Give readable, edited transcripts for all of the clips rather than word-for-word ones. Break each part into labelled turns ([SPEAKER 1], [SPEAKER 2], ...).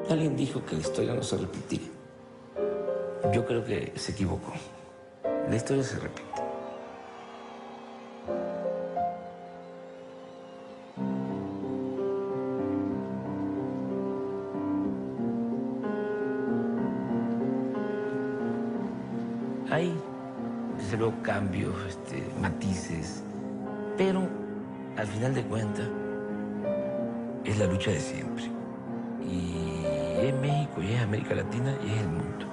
[SPEAKER 1] Alguien dijo que la historia no se repetía. Yo creo que se equivocó. La historia se repite. Hay, desde luego, cambios, matices, pero al final de cuentas es la lucha de siempre. Y es México, y es América Latina, y es el mundo.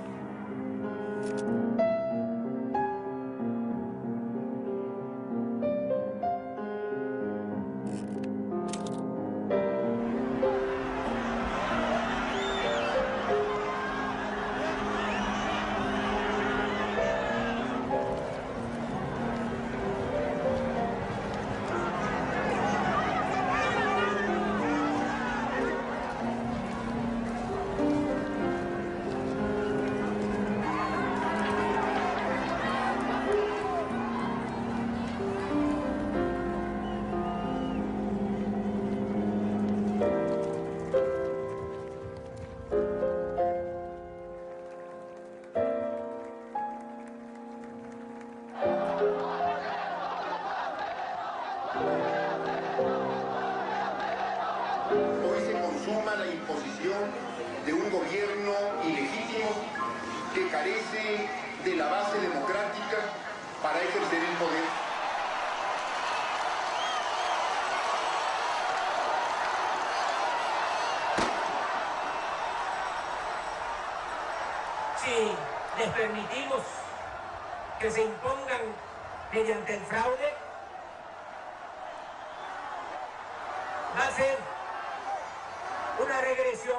[SPEAKER 2] Hoy se consuma la imposición de un gobierno ilegítimo que carece de la base democrática para ejercer el poder.
[SPEAKER 3] Si les permitimos que se impongan mediante el fraude, va a ser una regresión.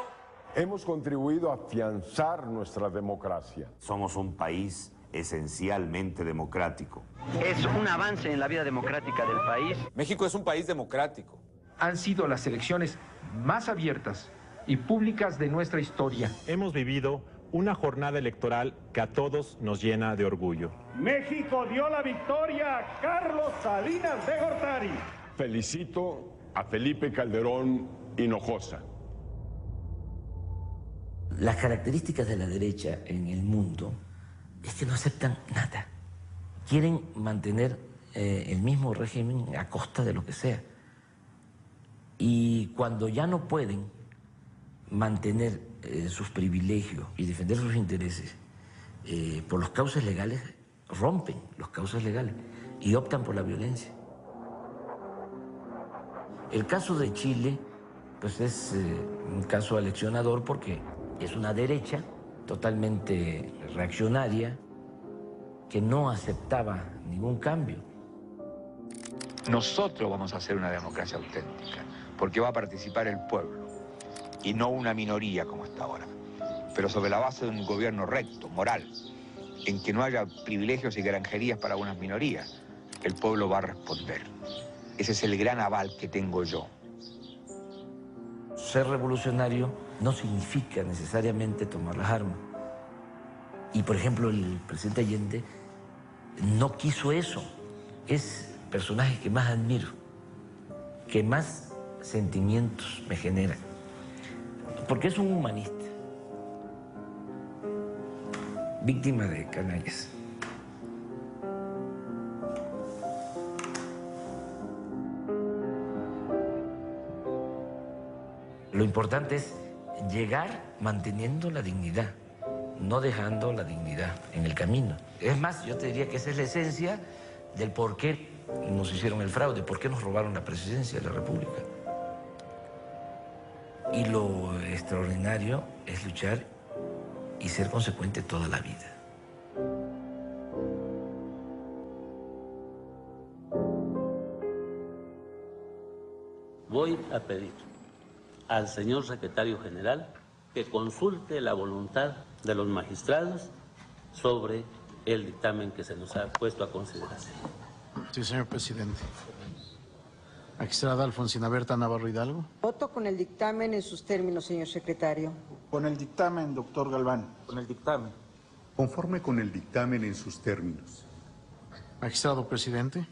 [SPEAKER 4] Hemos contribuido a afianzar nuestra democracia.
[SPEAKER 5] Somos un país esencialmente democrático.
[SPEAKER 6] Es un avance en la vida democrática del país.
[SPEAKER 7] México es un país democrático.
[SPEAKER 8] Han sido las elecciones más abiertas y públicas de nuestra historia.
[SPEAKER 9] Hemos vivido una jornada electoral que a todos nos llena de orgullo.
[SPEAKER 10] México dio la victoria a Carlos Salinas de Gortari.
[SPEAKER 4] Felicito a Felipe Calderón Hinojosa.
[SPEAKER 1] Las características de la derecha en el mundo es que no aceptan nada. Quieren mantener el mismo régimen a costa de lo que sea. Y cuando ya no pueden mantener sus privilegios y defender sus intereses por los cauces legales, rompen los cauces legales y optan por la violencia. El caso de Chile, pues es un caso aleccionador porque es una derecha totalmente reaccionaria que no aceptaba ningún cambio.
[SPEAKER 11] Nosotros vamos a hacer una democracia auténtica, porque va a participar el pueblo y no una minoría como hasta ahora, pero sobre la base de un gobierno recto, moral, en que no haya privilegios y granjerías para unas minorías. El pueblo va a responder. Ese es el gran aval que tengo yo.
[SPEAKER 1] Ser revolucionario no significa necesariamente tomar las armas. Y, por ejemplo, el presidente Allende no quiso eso. Es el personaje que más admiro, que más sentimientos me genera. Porque es un humanista, víctima de canallas. Lo importante es llegar manteniendo la dignidad, no dejando la dignidad en el camino. Es más, yo te diría que esa es la esencia del por qué nos hicieron el fraude, por qué nos robaron la presidencia de la República. Y lo extraordinario es luchar y ser consecuente toda la vida.
[SPEAKER 12] Voy a pedir al señor secretario general que consulte la voluntad de los magistrados sobre el dictamen que se nos ha puesto a consideración.
[SPEAKER 13] Sí, señor presidente. Magistrada Alfonsina Berta Navarro Hidalgo.
[SPEAKER 14] Voto con el dictamen en sus términos, señor secretario.
[SPEAKER 15] Con el dictamen, doctor Galván.
[SPEAKER 12] Con el dictamen.
[SPEAKER 16] Conforme con el dictamen en sus términos.
[SPEAKER 13] Magistrado presidente.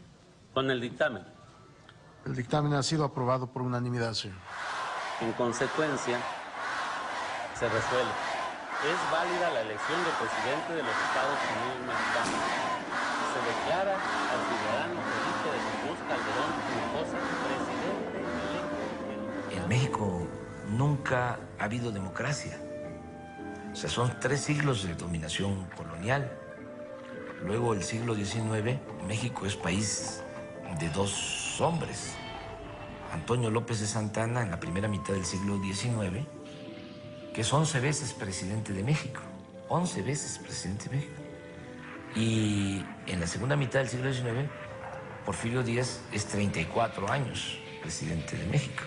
[SPEAKER 12] Con el dictamen.
[SPEAKER 13] El dictamen ha sido aprobado por unanimidad, señor.
[SPEAKER 12] En consecuencia, se resuelve. Es válida la elección del presidente de los Estados Unidos mexicanos. Se declara al ciudadano Felipe de Jesús Calderón Hinojosa presidente electo.
[SPEAKER 1] En México nunca ha habido democracia. O sea, son 3 siglos de dominación colonial. Luego, el siglo XIX, México es país de 2 hombres. Antonio López de Santana, en la primera mitad del siglo XIX, que es 11 veces presidente de México. 11 veces presidente de México. Y en la segunda mitad del siglo XIX, Porfirio Díaz es 34 años presidente de México.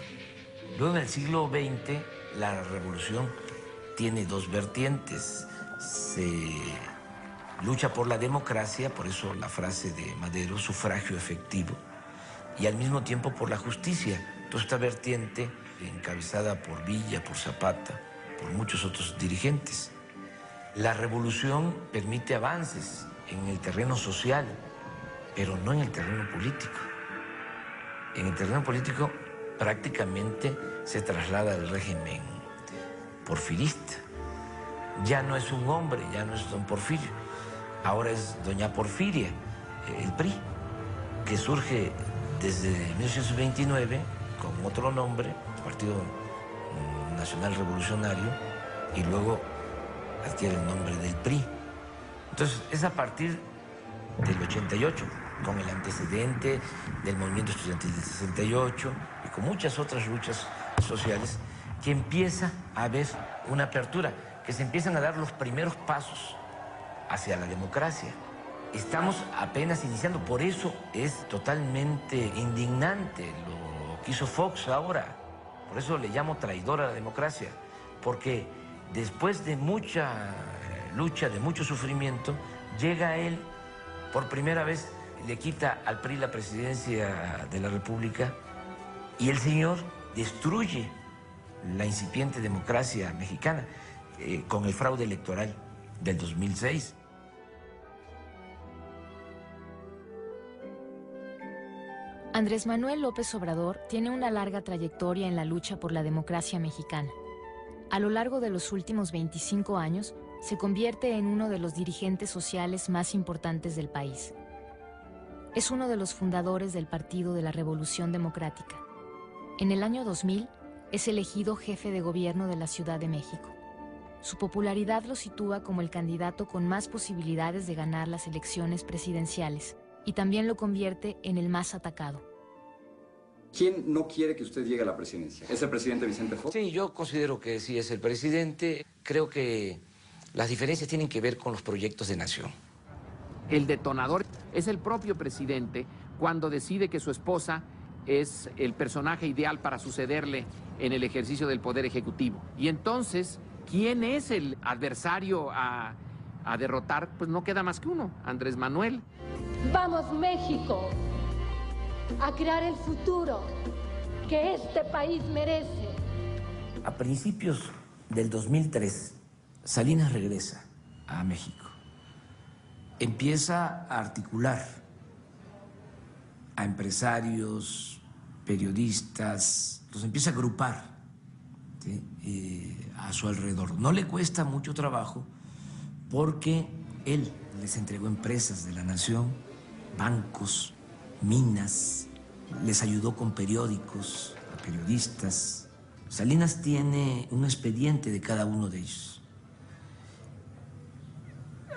[SPEAKER 1] Luego, en el siglo XX, la revolución tiene 2 vertientes. Se lucha por la democracia, por eso la frase de Madero, sufragio efectivo, y al mismo tiempo por la justicia. Toda esta vertiente, encabezada por Villa, por Zapata, por muchos otros dirigentes. La revolución permite avances en el terreno social, pero no en el terreno político. En el terreno político prácticamente se traslada al régimen porfirista. Ya no es un hombre, ya no es don Porfirio, ahora es doña Porfiria, el PRI, que surge desde 1929 con otro nombre, Partido Nacional Revolucionario, y luego adquiere el nombre del PRI. Entonces, es a partir del 88, con el antecedente del movimiento estudiantil del 68 y con muchas otras luchas sociales, que empieza a haber una apertura, que se empiezan a dar los primeros pasos hacia la democracia. Estamos apenas iniciando, por eso es totalmente indignante lo que hizo Fox ahora. Por eso le llamo traidor a la democracia, porque después de mucha lucha, de mucho sufrimiento, llega él, por primera vez le quita al PRI la presidencia de la República y el señor destruye la incipiente democracia mexicana con el fraude electoral del 2006.
[SPEAKER 17] Andrés Manuel López Obrador tiene una larga trayectoria en la lucha por la democracia mexicana. A lo largo de los últimos 25 años, se convierte en uno de los dirigentes sociales más importantes del país. Es uno de los fundadores del Partido de la Revolución Democrática. En el año 2000, es elegido jefe de gobierno de la Ciudad de México. Su popularidad lo sitúa como el candidato con más posibilidades de ganar las elecciones presidenciales y también lo convierte en el más atacado.
[SPEAKER 18] ¿Quién no quiere que usted llegue a la presidencia? ¿Es el presidente Vicente Fox?
[SPEAKER 1] Sí, yo considero que sí es el presidente. Creo que las diferencias tienen que ver con los proyectos de nación.
[SPEAKER 8] El detonador es el propio presidente cuando decide que su esposa es el personaje ideal para sucederle en el ejercicio del poder ejecutivo. Y entonces, ¿quién es el adversario a derrotar? Pues no queda más que uno, Andrés Manuel.
[SPEAKER 19] Vamos, México, a crear el futuro que este país merece.
[SPEAKER 1] A principios del 2003, Salinas regresa a México. Empieza a articular a empresarios, periodistas, los empieza a agrupar, ¿sí?, a su alrededor. No le cuesta mucho trabajo porque él les entregó empresas de la nación, bancos, minas, les ayudó con periódicos, a periodistas. Salinas tiene un expediente de cada uno de ellos.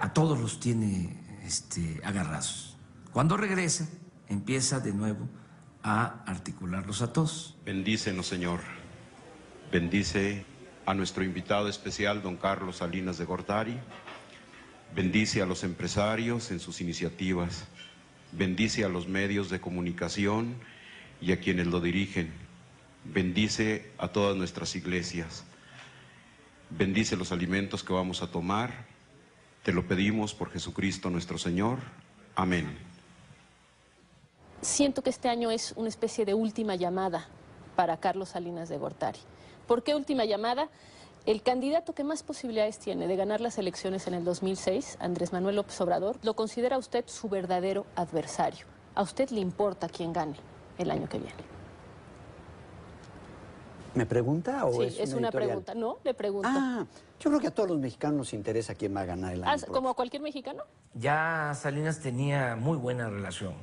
[SPEAKER 1] A todos los tiene agarrados. Cuando regresa, empieza de nuevo a articularlos a todos.
[SPEAKER 20] Bendícenos, Señor. Bendice a nuestro invitado especial, don Carlos Salinas de Gortari. Bendice a los empresarios en sus iniciativas. Bendice a los medios de comunicación y a quienes lo dirigen. Bendice a todas nuestras iglesias. Bendice los alimentos que vamos a tomar. Te lo pedimos por Jesucristo nuestro Señor. Amén.
[SPEAKER 21] Siento que este año es una especie de última llamada para Carlos Salinas de Gortari. ¿Por qué última llamada? El candidato que más posibilidades tiene de ganar las elecciones en el 2006, Andrés Manuel López Obrador, lo considera usted su verdadero adversario. ¿A usted le importa quién gane el año que viene?
[SPEAKER 2] ¿Me pregunta o
[SPEAKER 21] Sí, es una pregunta. No, le pregunto.
[SPEAKER 2] Ah, yo creo que a todos los mexicanos nos interesa quién va a ganar el año próximo.
[SPEAKER 21] ¿Como cualquier mexicano?
[SPEAKER 1] Ya Salinas tenía muy buena relación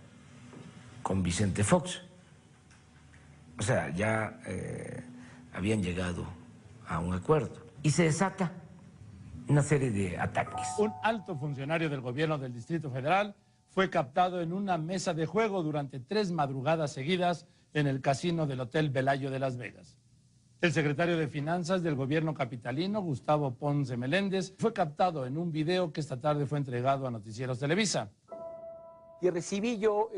[SPEAKER 1] con Vicente Fox. O sea, ya habían llegado a un acuerdo. Y se desata una serie de ataques.
[SPEAKER 10] Un alto funcionario del gobierno del Distrito Federal fue captado en una mesa de juego durante 3 madrugadas seguidas en el casino del Hotel Velayo de Las Vegas. El secretario de Finanzas del gobierno capitalino, Gustavo Ponce Meléndez, fue captado en un video que esta tarde fue entregado a Noticieros Televisa.
[SPEAKER 22] Y recibí yo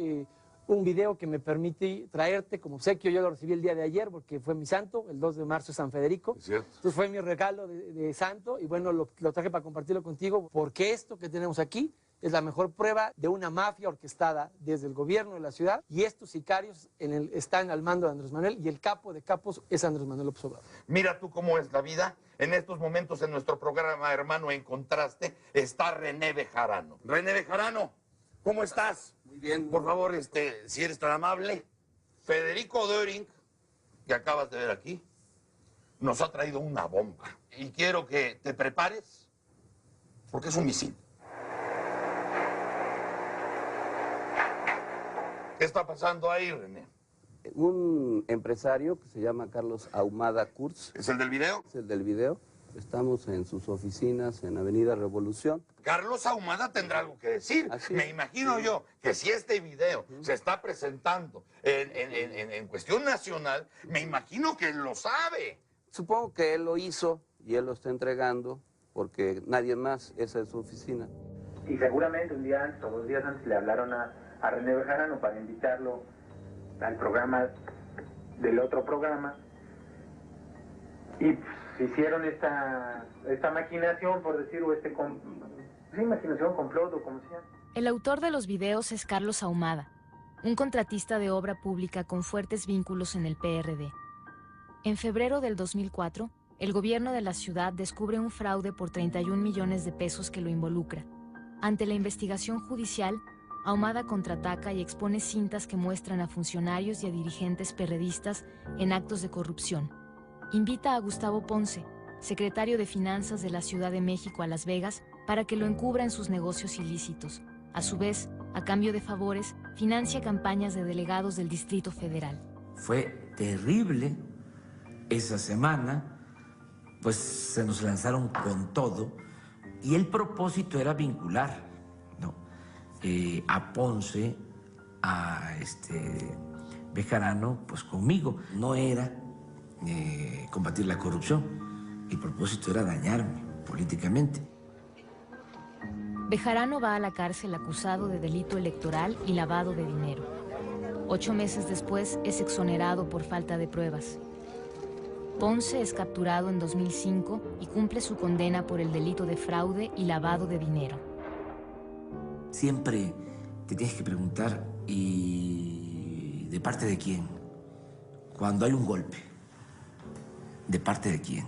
[SPEAKER 22] un video que me permite traerte como obsequio. Yo lo recibí el día de ayer porque fue mi santo, el 2 de marzo es San Federico. Entonces fue mi regalo de santo y bueno, lo traje para compartirlo contigo porque esto que tenemos aquí es la mejor prueba de una mafia orquestada desde el gobierno de la ciudad y estos sicarios están al mando de Andrés Manuel y el capo de capos es Andrés Manuel López Obrador.
[SPEAKER 23] Mira tú cómo es la vida. En estos momentos en nuestro programa, hermano, en contraste, está René Bejarano. René Bejarano, ¿cómo estás?
[SPEAKER 24] Muy bien.
[SPEAKER 23] Por favor, si eres tan amable, Federico Döring, que acabas de ver aquí, nos ha traído una bomba. Y quiero que te prepares, porque es un misil. ¿Qué está pasando ahí, René?
[SPEAKER 24] Un empresario que se llama Carlos Ahumada Kurz.
[SPEAKER 23] ¿Es el del video?
[SPEAKER 24] Es el del video. Estamos en sus oficinas en Avenida Revolución.
[SPEAKER 23] Carlos Ahumada tendrá algo que decir. Me imagino yo que si este video se está presentando en cuestión nacional, me imagino que él lo sabe.
[SPEAKER 24] Supongo que él lo hizo y él lo está entregando porque nadie más, esa es su oficina.
[SPEAKER 25] Y seguramente un día antes o 2 días antes le hablaron a René Bejarano para invitarlo al programa del otro programa y pues, hicieron esta maquinación, por decir, o maquinación, complot o como sea.
[SPEAKER 17] El autor de los videos es Carlos Ahumada, un contratista de obra pública con fuertes vínculos en el PRD. En febrero del 2004, el gobierno de la ciudad descubre un fraude por 31 millones de pesos que lo involucra. Ante la investigación judicial, Ahumada contraataca y expone cintas que muestran a funcionarios y a dirigentes perredistas en actos de corrupción. Invita a Gustavo Ponce, secretario de Finanzas de la Ciudad de México, a Las Vegas para que lo encubra en sus negocios ilícitos. A su vez, a cambio de favores, financia campañas de delegados del Distrito Federal.
[SPEAKER 1] Fue terrible esa semana, pues se nos lanzaron con todo y el propósito era vincular a Ponce, a Bejarano, pues conmigo. No era combatir la corrupción, el propósito era dañarme políticamente.
[SPEAKER 17] Bejarano va a la cárcel acusado de delito electoral y lavado de dinero. 8 meses después es exonerado por falta de pruebas. Ponce es capturado en 2005 y cumple su condena por el delito de fraude y lavado de dinero.
[SPEAKER 1] Siempre te tienes que preguntar, ¿y de parte de quién? Cuando hay un golpe, ¿de parte de quién?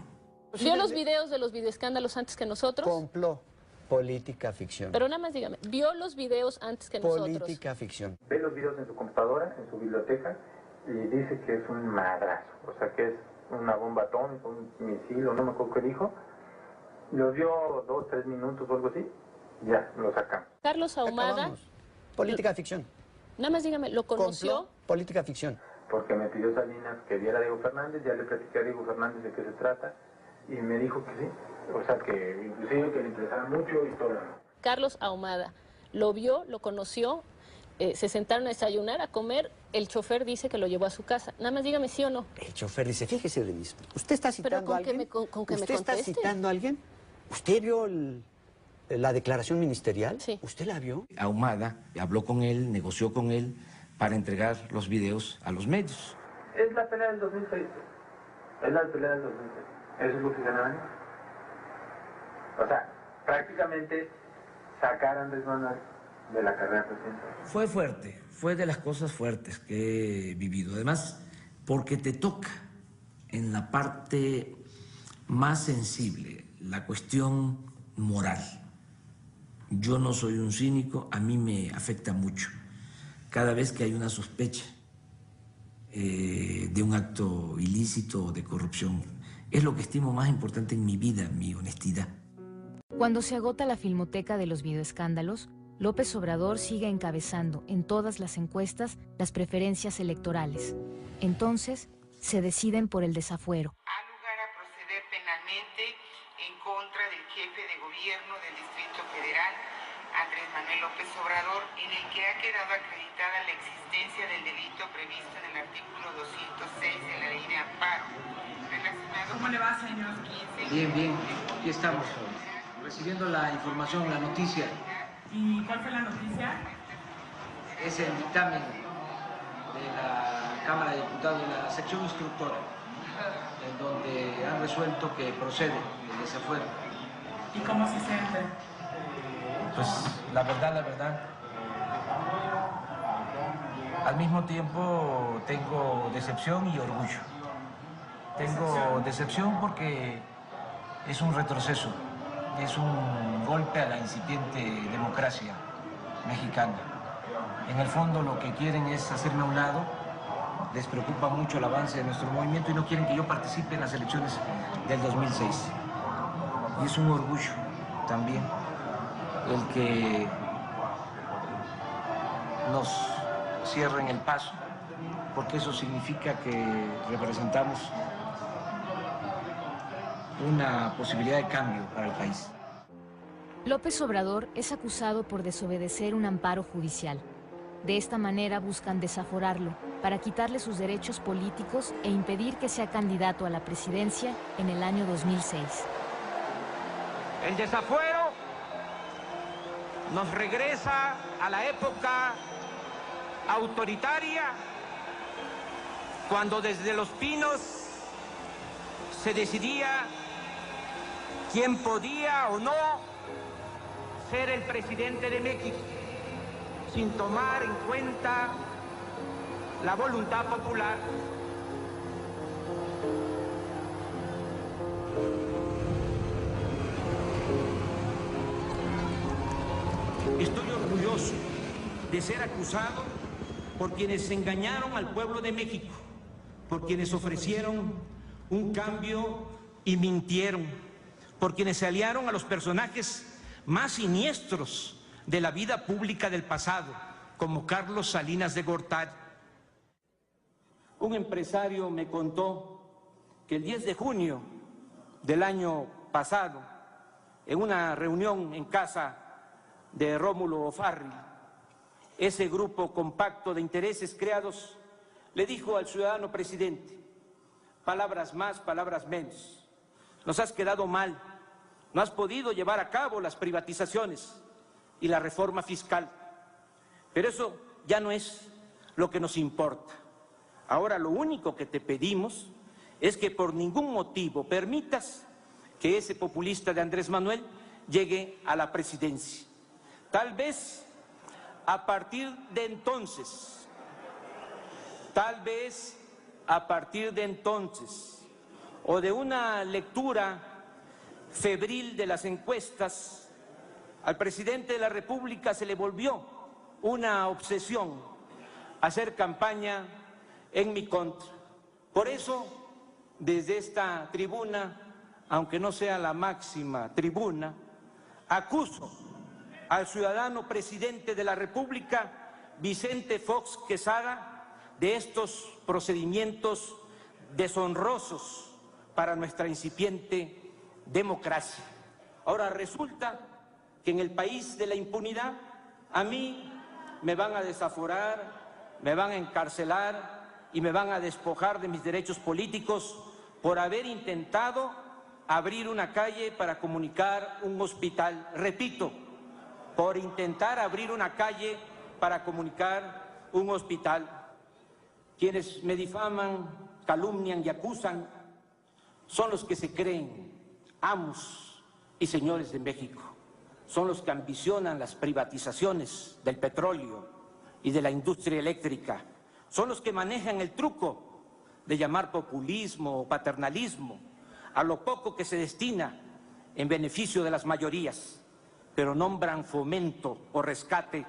[SPEAKER 21] ¿Vio los videos de los videoescándalos antes que nosotros?
[SPEAKER 2] Complot, política, ficción.
[SPEAKER 21] Pero nada más dígame, ¿vio los videos antes que nosotros?
[SPEAKER 2] Política, ficción.
[SPEAKER 25] Ve los videos en su computadora, en su biblioteca, y dice que es un madrazo. O sea, que es una bomba atómica, un misil, o no me acuerdo qué dijo. Los vio 2, 3 minutos o algo así. Ya, lo sacamos.
[SPEAKER 21] Carlos Ahumada.
[SPEAKER 2] Política ficción.
[SPEAKER 21] Nada más dígame, ¿lo conoció?
[SPEAKER 2] Complot, política ficción.
[SPEAKER 25] Porque me pidió Salinas que viera a Diego Fernández, ya le platiqué a Diego Fernández de qué se trata, y me dijo que sí. O sea, que inclusive que le interesaba mucho y todo.
[SPEAKER 21] Carlos Ahumada, ¿lo vio, lo conoció? Se sentaron a desayunar, a comer, el chofer dice que lo llevó a su casa. Nada más dígame sí o no.
[SPEAKER 2] El chofer dice, fíjese de mismo. ¿Usted está citando a alguien?
[SPEAKER 21] ¿Usted
[SPEAKER 2] está citando a alguien? ¿Usted vio la declaración ministerial? Sí. ¿Usted la vio?
[SPEAKER 1] Ahumada habló con él, negoció con él para entregar los videos a los medios.
[SPEAKER 25] Es la pelea del 2006. Es la pelea del 2006. Eso es lo que ganaban. O sea, prácticamente sacar a Andrés Manuel de la carrera presidencial.
[SPEAKER 1] Fue fuerte, fue de las cosas fuertes que he vivido. Además, porque te toca en la parte más sensible, la cuestión moral. Yo no soy un cínico, a mí me afecta mucho. Cada vez que hay una sospecha de un acto ilícito o de corrupción. Es lo que estimo más importante en mi vida, mi honestidad.
[SPEAKER 17] Cuando se agota la filmoteca de los videoescándalos, López Obrador sigue encabezando en todas las encuestas las preferencias electorales. Entonces, se deciden por el desafuero.
[SPEAKER 3] Ha lugar a proceder penalmente en contra del jefe de gobierno del Distrito Federal, Andrés Manuel López Obrador, en el que ha quedado acreditada la existencia del delito previsto en el artículo 206 de la Ley de Amparo. ¿Cómo le va, señor?
[SPEAKER 1] Bien, bien. Aquí estamos, recibiendo la información, la noticia.
[SPEAKER 3] ¿Y cuál fue la noticia?
[SPEAKER 1] Es el dictamen de la Cámara de Diputados de la sección instructora, en donde han resuelto que procede el desafuero.
[SPEAKER 3] ¿Y cómo se siente?
[SPEAKER 1] Pues la verdad, al mismo tiempo tengo decepción y orgullo. Tengo decepción porque es un retroceso, es un golpe a la incipiente democracia mexicana. En el fondo lo que quieren es hacerme a un lado, les preocupa mucho el avance de nuestro movimiento y no quieren que yo participe en las elecciones del 2006. Y es un orgullo también el que nos cierren el paso, porque eso significa que representamos una posibilidad de cambio para el país.
[SPEAKER 17] López Obrador es acusado por desobedecer un amparo judicial. De esta manera buscan desaforarlo para quitarle sus derechos políticos e impedir que sea candidato a la presidencia en el año 2006.
[SPEAKER 8] El desafuero nos regresa a la época autoritaria, cuando desde Los Pinos se decidía quién podía o no ser el presidente de México, sin tomar en cuenta la voluntad popular. Estoy orgulloso de ser acusado por quienes engañaron al pueblo de México, por quienes ofrecieron un cambio y mintieron, por quienes se aliaron a los personajes más siniestros de la vida pública del pasado, como Carlos Salinas de Gortari. Un empresario me contó que el 10 de junio del año pasado, en una reunión en casa de Rómulo O'Farrill, ese grupo compacto de intereses creados le dijo al ciudadano presidente: palabras más, palabras menos, nos has quedado mal, no has podido llevar a cabo las privatizaciones y la reforma fiscal, pero eso ya no es lo que nos importa. Ahora lo único que te pedimos es que por ningún motivo permitas que ese populista de Andrés Manuel llegue a la presidencia. Tal vez a partir de entonces, o de una lectura febril de las encuestas, al presidente de la República se le volvió una obsesión hacer campaña en mi contra. Por eso, desde esta tribuna, aunque no sea la máxima tribuna, acuso al ciudadano presidente de la República, Vicente Fox Quesada, de estos procedimientos deshonrosos para nuestra incipiente democracia. Ahora resulta que en el país de la impunidad a mí me van a desaforar, me van a encarcelar y me van a despojar de mis derechos políticos por haber intentado abrir una calle para comunicar un hospital. Repito, por intentar abrir una calle para comunicar un hospital. Quienes me difaman, calumnian y acusan son los que se creen amos y señores de México. Son los que ambicionan las privatizaciones del petróleo y de la industria eléctrica. Son los que manejan el truco de llamar populismo o paternalismo a lo poco que se destina en beneficio de las mayorías, pero nombran fomento o rescate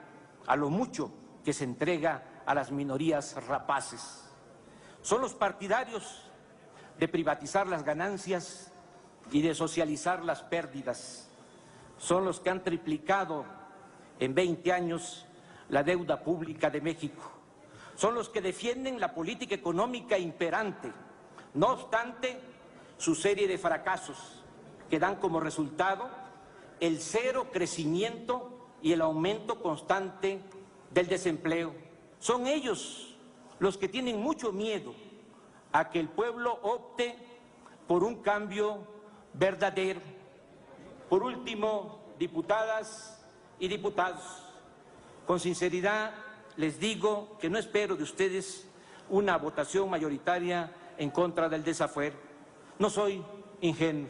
[SPEAKER 8] a lo mucho que se entrega a las minorías rapaces.
[SPEAKER 4] Son los partidarios de privatizar las ganancias y de socializar las pérdidas. Son los que han triplicado en 20 años la deuda pública de México. Son los que defienden la política económica imperante, no obstante su serie de fracasos que dan como resultado el cero crecimiento y el aumento constante del desempleo. Son ellos los que tienen mucho miedo a que el pueblo opte por un cambio verdadero. Por último, diputadas y diputados, con sinceridad les digo que no espero de ustedes una votación mayoritaria en contra del desafuero. No soy ingenuo.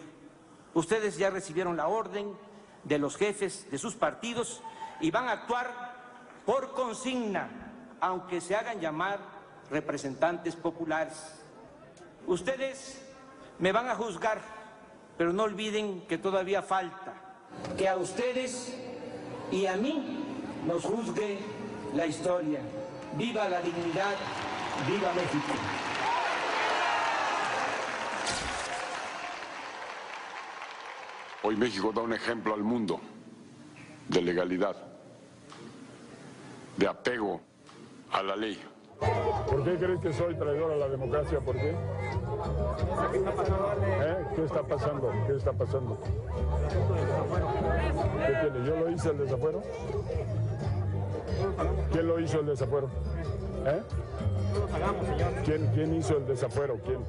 [SPEAKER 4] Ustedes ya recibieron la orden de los jefes de sus partidos y van a actuar por consigna, aunque se hagan llamar representantes populares. Ustedes me van a juzgar, pero no olviden que todavía falta que a ustedes y a mí nos juzgue la historia. ¡Viva la dignidad! ¡Viva México!
[SPEAKER 5] Hoy México da un ejemplo al mundo de legalidad, de apego a la ley.
[SPEAKER 6] ¿Por qué crees que soy traidor a la democracia? ¿Por qué? ¿Qué está pasando? ¿Qué está pasando? ¿Qué tiene? ¿Yo lo hice el desafuero? ¿Quién lo hizo el desafuero? ¿Quién hizo el desafuero? ¿Quién?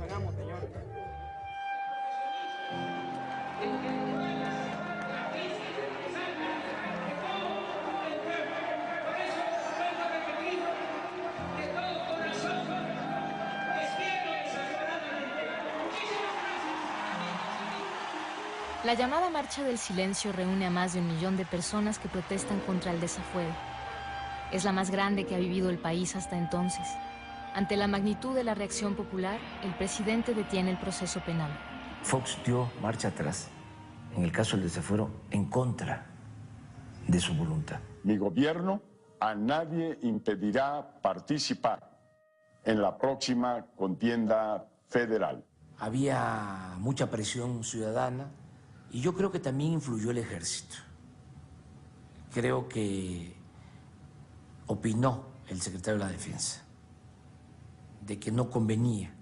[SPEAKER 17] La llamada Marcha del Silencio reúne a más de 1 millón de personas que protestan contra el desafuero. Es la más grande que ha vivido el país hasta entonces. Ante la magnitud de la reacción popular, el presidente detiene el proceso penal.
[SPEAKER 1] Fox dio marcha atrás, en el caso del desafuero, en contra de su voluntad.
[SPEAKER 6] Mi gobierno a nadie impedirá participar en la próxima contienda federal.
[SPEAKER 1] Había mucha presión ciudadana y yo creo que también influyó el ejército. Creo que opinó el secretario de la Defensa de que no convenía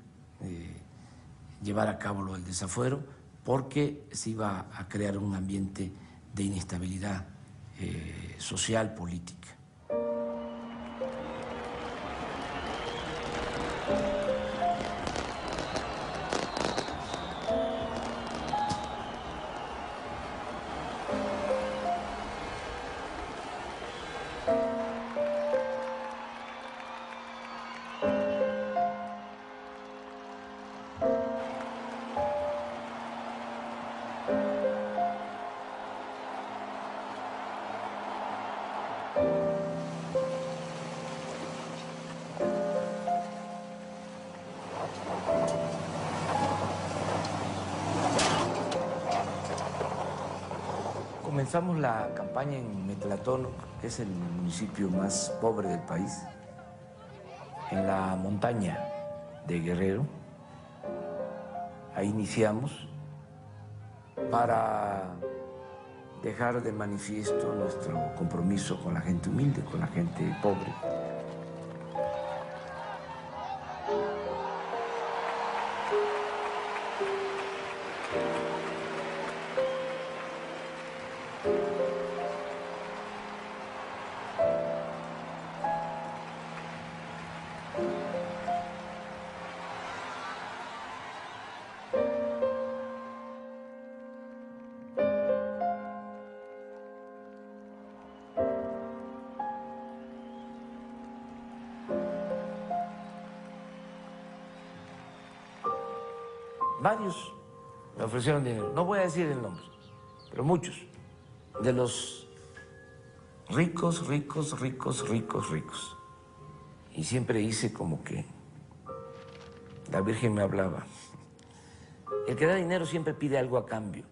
[SPEAKER 1] llevar a cabo lo del desafuero porque se iba a crear un ambiente de inestabilidad social, política. Comenzamos la campaña en Metlatón, que es el municipio más pobre del país, en la montaña de Guerrero. Ahí iniciamos para dejar de manifiesto nuestro compromiso con la gente humilde, con la gente pobre. Varios me ofrecieron dinero, no voy a decir el nombre, pero muchos, de los ricos, ricos, ricos, ricos, ricos. Y siempre hice como que la Virgen me hablaba. El que da dinero siempre pide algo a cambio.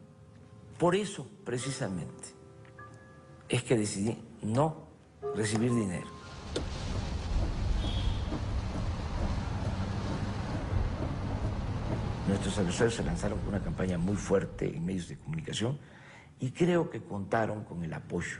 [SPEAKER 1] Por eso, precisamente, es que decidí no recibir dinero. Nuestros adversarios se lanzaron con una campaña muy fuerte en medios de comunicación y creo que contaron con el apoyo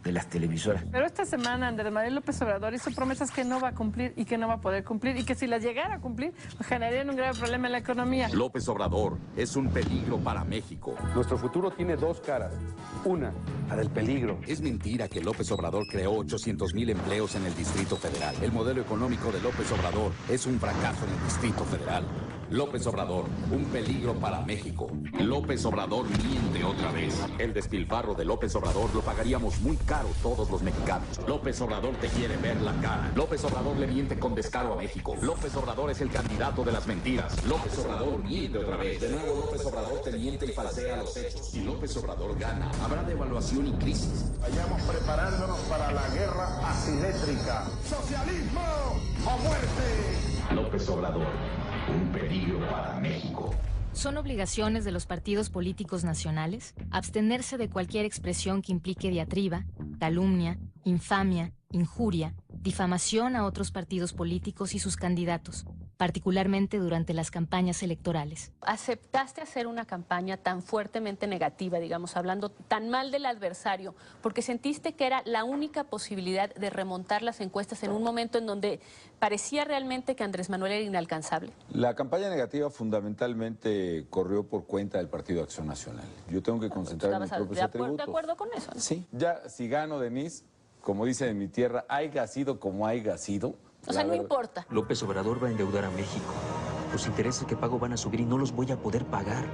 [SPEAKER 1] de las televisoras.
[SPEAKER 7] Pero esta semana Andrés Manuel López Obrador hizo promesas que no va a cumplir y que no va a poder cumplir y que si las llegara a cumplir generarían un grave problema en la economía.
[SPEAKER 9] López Obrador es un peligro para México.
[SPEAKER 11] Nuestro futuro tiene dos caras. Una, la del peligro.
[SPEAKER 9] Es mentira que López Obrador creó 800,000 empleos en el Distrito Federal. El modelo económico de López Obrador es un fracaso en el Distrito Federal. López Obrador, un peligro para México. López Obrador miente otra vez. El despilfarro de López Obrador lo pagaríamos muy caro todos los mexicanos. López Obrador te quiere ver la cara. López Obrador le miente con descaro a México. López Obrador es el candidato de las mentiras. López Obrador miente otra vez. De nuevo López Obrador te miente y falsea los hechos. Si López Obrador gana, habrá devaluación y crisis.
[SPEAKER 14] Vayamos preparándonos para la guerra asimétrica. ¡Socialismo o muerte!
[SPEAKER 9] López Obrador, un peligro para México.
[SPEAKER 17] Son obligaciones de los partidos políticos nacionales abstenerse de cualquier expresión que implique diatriba, calumnia, infamia, injuria, difamación a otros partidos políticos y sus candidatos, particularmente durante las campañas electorales.
[SPEAKER 21] ¿Aceptaste hacer una campaña tan fuertemente negativa, digamos, hablando tan mal del adversario, porque sentiste que era la única posibilidad de remontar las encuestas en un momento en donde parecía realmente que Andrés Manuel era inalcanzable?
[SPEAKER 15] La campaña negativa fundamentalmente corrió por cuenta del Partido Acción Nacional. Yo tengo que concentrar en mis propios atributos.
[SPEAKER 21] ¿De acuerdo con eso? ¿No?
[SPEAKER 15] Sí. Ya, si gano, Denise, como dicen en mi tierra, haiga sido como haiga sido.
[SPEAKER 21] O sea, no importa.
[SPEAKER 26] López Obrador va a endeudar a México. Los intereses que pago van a subir y no los voy a poder pagar.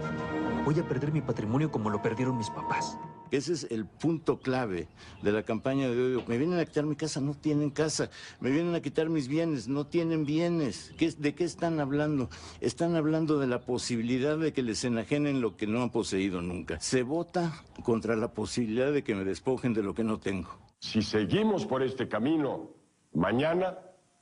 [SPEAKER 26] Voy a perder mi patrimonio como lo perdieron mis papás.
[SPEAKER 27] Ese es el punto clave de la campaña de odio. Me vienen a quitar mi casa, no tienen casa. Me vienen a quitar mis bienes, no tienen bienes. ¿De qué están hablando? Están hablando de la posibilidad de que les enajenen lo que no han poseído nunca. Se vota contra la posibilidad de que me despojen de lo que no tengo.
[SPEAKER 6] Si seguimos por este camino, mañana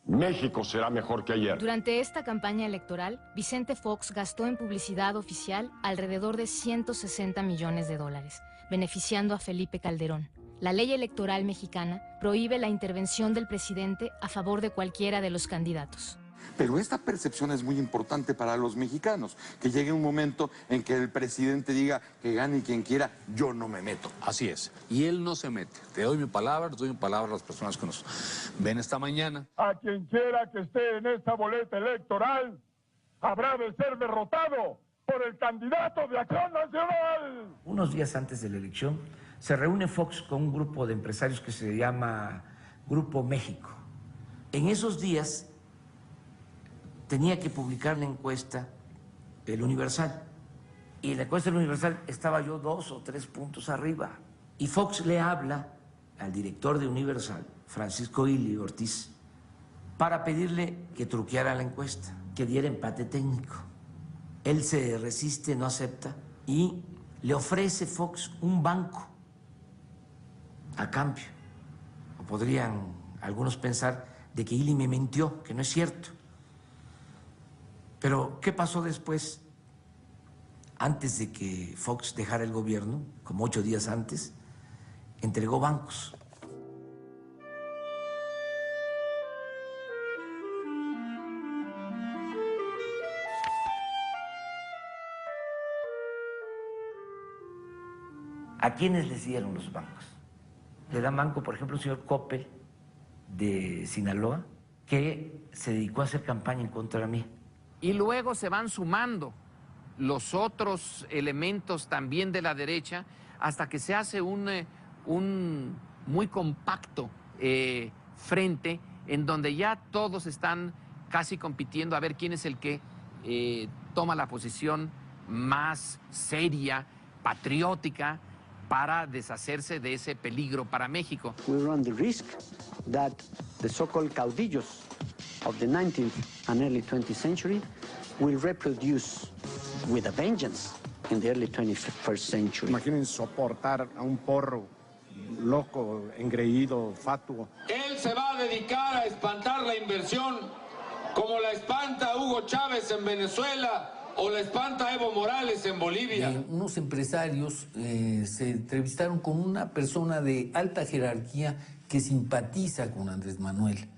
[SPEAKER 6] México será mejor que ayer.
[SPEAKER 17] Durante esta campaña electoral, Vicente Fox gastó en publicidad oficial alrededor de 160 millones de dólares, beneficiando a Felipe Calderón. La ley electoral mexicana prohíbe la intervención del presidente a favor de cualquiera de los candidatos.
[SPEAKER 28] Pero esta percepción es muy importante para los mexicanos, que llegue un momento en que el presidente diga que gane quien quiera, yo no me meto.
[SPEAKER 29] Así es, y él no se mete. Te doy mi palabra, les doy mi palabra a las personas que nos ven esta mañana.
[SPEAKER 6] A quien quiera que esté en esta boleta electoral, habrá de ser derrotado por el candidato de Acción Nacional.
[SPEAKER 1] Unos días antes de la elección, se reúne Fox con un grupo de empresarios que se llama Grupo México. En esos días tenía que publicar la encuesta del Universal. Y en la encuesta del Universal estaba yo 2 o 3 puntos arriba. Y Fox le habla al director de Universal, Francisco Ili Ortiz, para pedirle que truqueara la encuesta, que diera empate técnico. Él se resiste, no acepta, y le ofrece Fox un banco a cambio. O podrían algunos pensar de que Ili me mintió, que no es cierto. Pero, ¿qué pasó después? Antes de que Fox dejara el gobierno, como 8 días antes, entregó bancos. ¿A quiénes les dieron los bancos? Le dan banco, por ejemplo, al señor Coppel de Sinaloa, que se dedicó a hacer campaña en contra de mí.
[SPEAKER 8] Y luego se van sumando los otros elementos también de la derecha hasta que se hace un muy compacto frente en donde ya todos están casi compitiendo a ver quién es el que toma la posición más seria, patriótica, para deshacerse de ese peligro para México.
[SPEAKER 2] We run the risk that the so-called caudillos of the 19th and early 20th century will reproduce with a vengeance in the early 21st century.
[SPEAKER 30] Imaginen soportar a un porro loco, engreído, fatuo.
[SPEAKER 31] Él se va a dedicar a espantar la inversión como la espanta Hugo Chávez en Venezuela o la espanta Evo Morales en Bolivia.
[SPEAKER 32] Unos empresarios se entrevistaron con una persona de alta jerarquía que simpatiza con Andrés Manuel.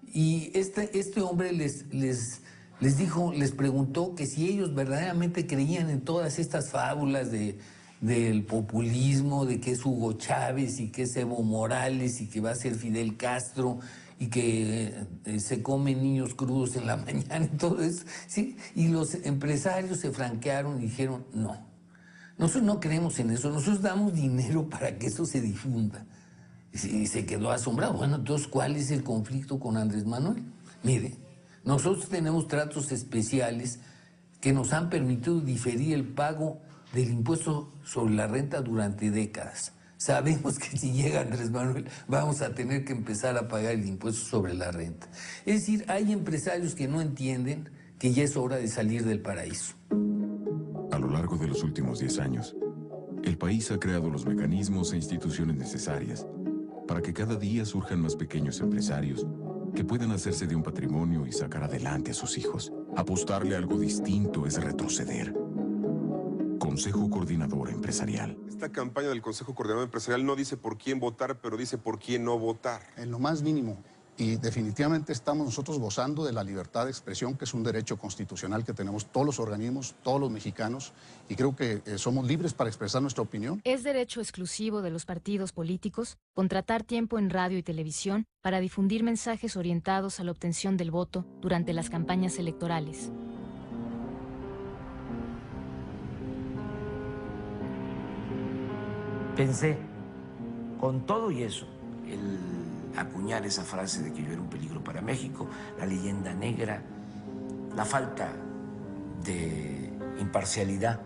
[SPEAKER 32] Y este hombre les Les preguntó que si ellos verdaderamente creían en todas estas fábulas del populismo, de que es Hugo Chávez y que es Evo Morales y que va a ser Fidel Castro y que se comen niños crudos en la mañana y todo eso, ¿sí? Y los empresarios se franquearon y dijeron, no, nosotros no creemos en eso, nosotros damos dinero para que eso se difunda. Y se quedó asombrado. Bueno, entonces, ¿cuál es el conflicto con Andrés Manuel? Mire, nosotros tenemos tratos especiales que nos han permitido diferir el pago del impuesto sobre la renta durante décadas. Sabemos que si llega Andrés Manuel vamos a tener que empezar a pagar el impuesto sobre la renta. Es decir, hay empresarios que no entienden que ya es hora de salir del paraíso.
[SPEAKER 3] A lo largo de los últimos 10 años, el país ha creado los mecanismos e instituciones necesarias para que cada día surjan más pequeños empresarios que puedan hacerse de un patrimonio y sacar adelante a sus hijos. Apostarle a algo distinto es retroceder. Consejo Coordinador Empresarial.
[SPEAKER 10] Esta campaña del Consejo Coordinador Empresarial no dice por quién votar, pero dice por quién no votar.
[SPEAKER 12] En lo más mínimo. Y definitivamente estamos nosotros gozando de la libertad de expresión, que es un derecho constitucional que tenemos todos los organismos, todos los mexicanos, y creo que somos libres para expresar nuestra opinión.
[SPEAKER 17] Es derecho exclusivo de los partidos políticos contratar tiempo en radio y televisión para difundir mensajes orientados a la obtención del voto durante las campañas electorales.
[SPEAKER 1] Pensé, con todo y eso, acuñar esa frase de que yo era un peligro para México, la leyenda negra, la falta de imparcialidad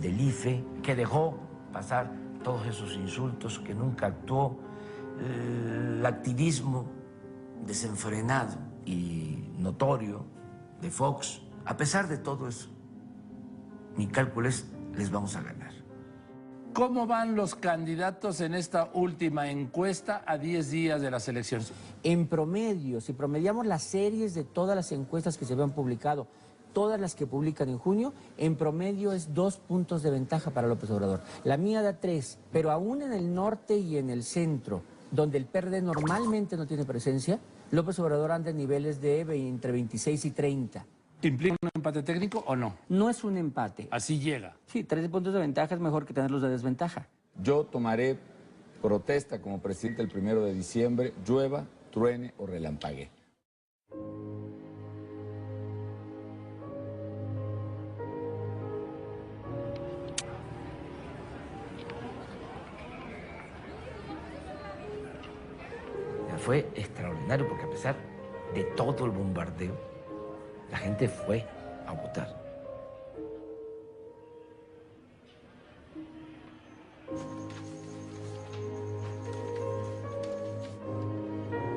[SPEAKER 1] del IFE, que dejó pasar todos esos insultos, que nunca actuó, el activismo desenfrenado y notorio de Fox. A pesar de todo eso, mi cálculo es, les vamos a ganar.
[SPEAKER 32] ¿Cómo van los candidatos en esta última encuesta a 10 días de las elecciones?
[SPEAKER 13] En promedio, si promediamos las series de todas las encuestas que se habían publicado, todas las que publican en junio, en promedio es 2 puntos de ventaja para López Obrador. La mía da 3, pero aún en el norte y en el centro, donde el PRD normalmente no tiene presencia, López Obrador anda en niveles de entre 26 y 30.
[SPEAKER 32] ¿Implica un empate técnico o no?
[SPEAKER 13] No es un empate.
[SPEAKER 32] Así llega.
[SPEAKER 13] Sí, 3 puntos de ventaja es mejor que tenerlos de desventaja.
[SPEAKER 15] Yo tomaré protesta como presidente el 1 de diciembre, llueva, truene o relampague.
[SPEAKER 1] Fue extraordinario porque a pesar de todo el bombardeo, la gente fue a votar.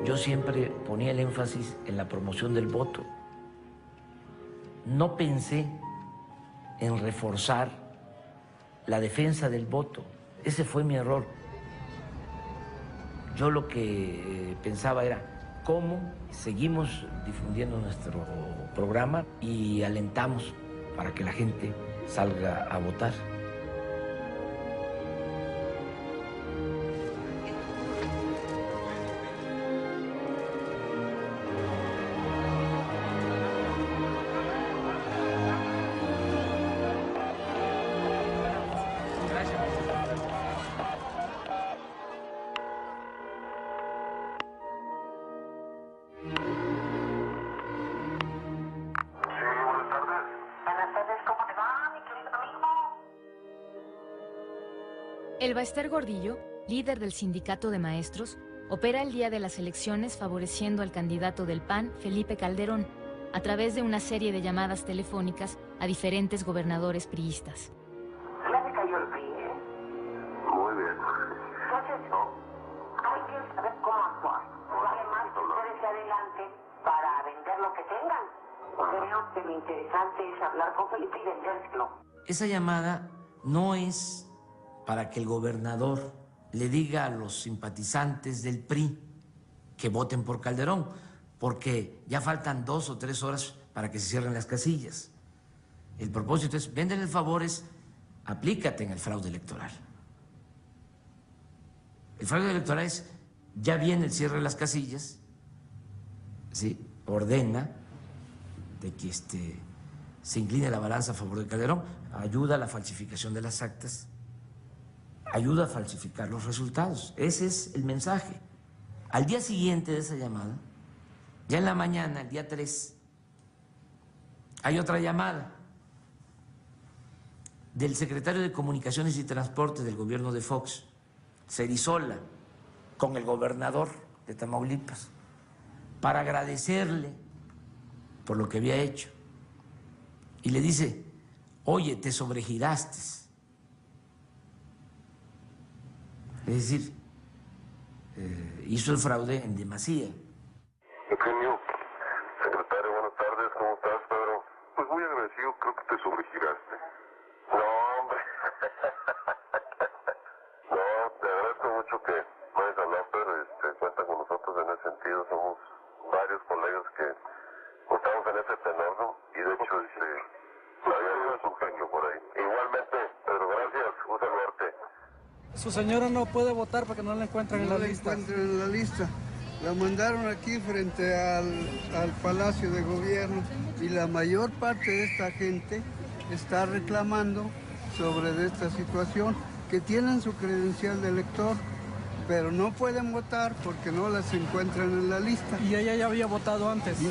[SPEAKER 1] Yo siempre ponía el énfasis en la promoción del voto. No pensé en reforzar la defensa del voto. Ese fue mi error. Yo lo que pensaba era cómo seguimos difundiendo nuestro programa y alentamos para que la gente salga a votar.
[SPEAKER 17] El Baester Gordillo, líder del sindicato de maestros, opera el día de las elecciones favoreciendo al candidato del PAN, Felipe Calderón, a través de una serie de llamadas telefónicas a diferentes gobernadores priistas.
[SPEAKER 16] Ya me cayó el PRI, ¿eh? Muy bien. Entonces, hay que saber cómo actuar. Además, ustedes se adelante para vender lo que tengan. Creo que lo interesante es hablar con Felipe y vendérselo.
[SPEAKER 1] Esa llamada no es para que el gobernador le diga a los simpatizantes del PRI que voten por Calderón, porque ya faltan 2 o 3 horas para que se cierren las casillas. El propósito es, véndele favores, aplícate en el fraude electoral. El fraude electoral es, ya viene el cierre de las casillas, ¿sí? Ordena de que se incline la balanza a favor de Calderón, ayuda a la falsificación de las actas, ayuda a falsificar los resultados. Ese es el mensaje. Al día siguiente de esa llamada, ya en la mañana, el día 3, hay otra llamada del secretario de Comunicaciones y Transportes del gobierno de Fox, Cerizola, con el gobernador de Tamaulipas, para agradecerle por lo que había hecho. Y le dice, oye, te sobregiraste. Es decir, hizo el fraude en demasía.
[SPEAKER 4] Eugenio, secretario, buenas tardes, ¿cómo estás, Pedro? Pues muy agradecido, creo que te sobregiraste. No, hombre. No, te agradezco mucho que me hayas hablado, pero cuenta con nosotros en ese sentido. Somos varios colegas que estamos en ese tenor, ¿no? Y de hecho, todavía es Eugenio por ahí. Igualmente, Pedro, gracias, gusto verte.
[SPEAKER 5] Su señora no puede votar porque no la encuentran en la lista.
[SPEAKER 7] No la encuentran en la lista. La mandaron aquí frente al Palacio de Gobierno y la mayor parte de esta gente está reclamando sobre esta situación, que tienen su credencial de elector, pero no pueden votar porque no las encuentran en la lista.
[SPEAKER 5] Y ella ya había votado antes.
[SPEAKER 7] Y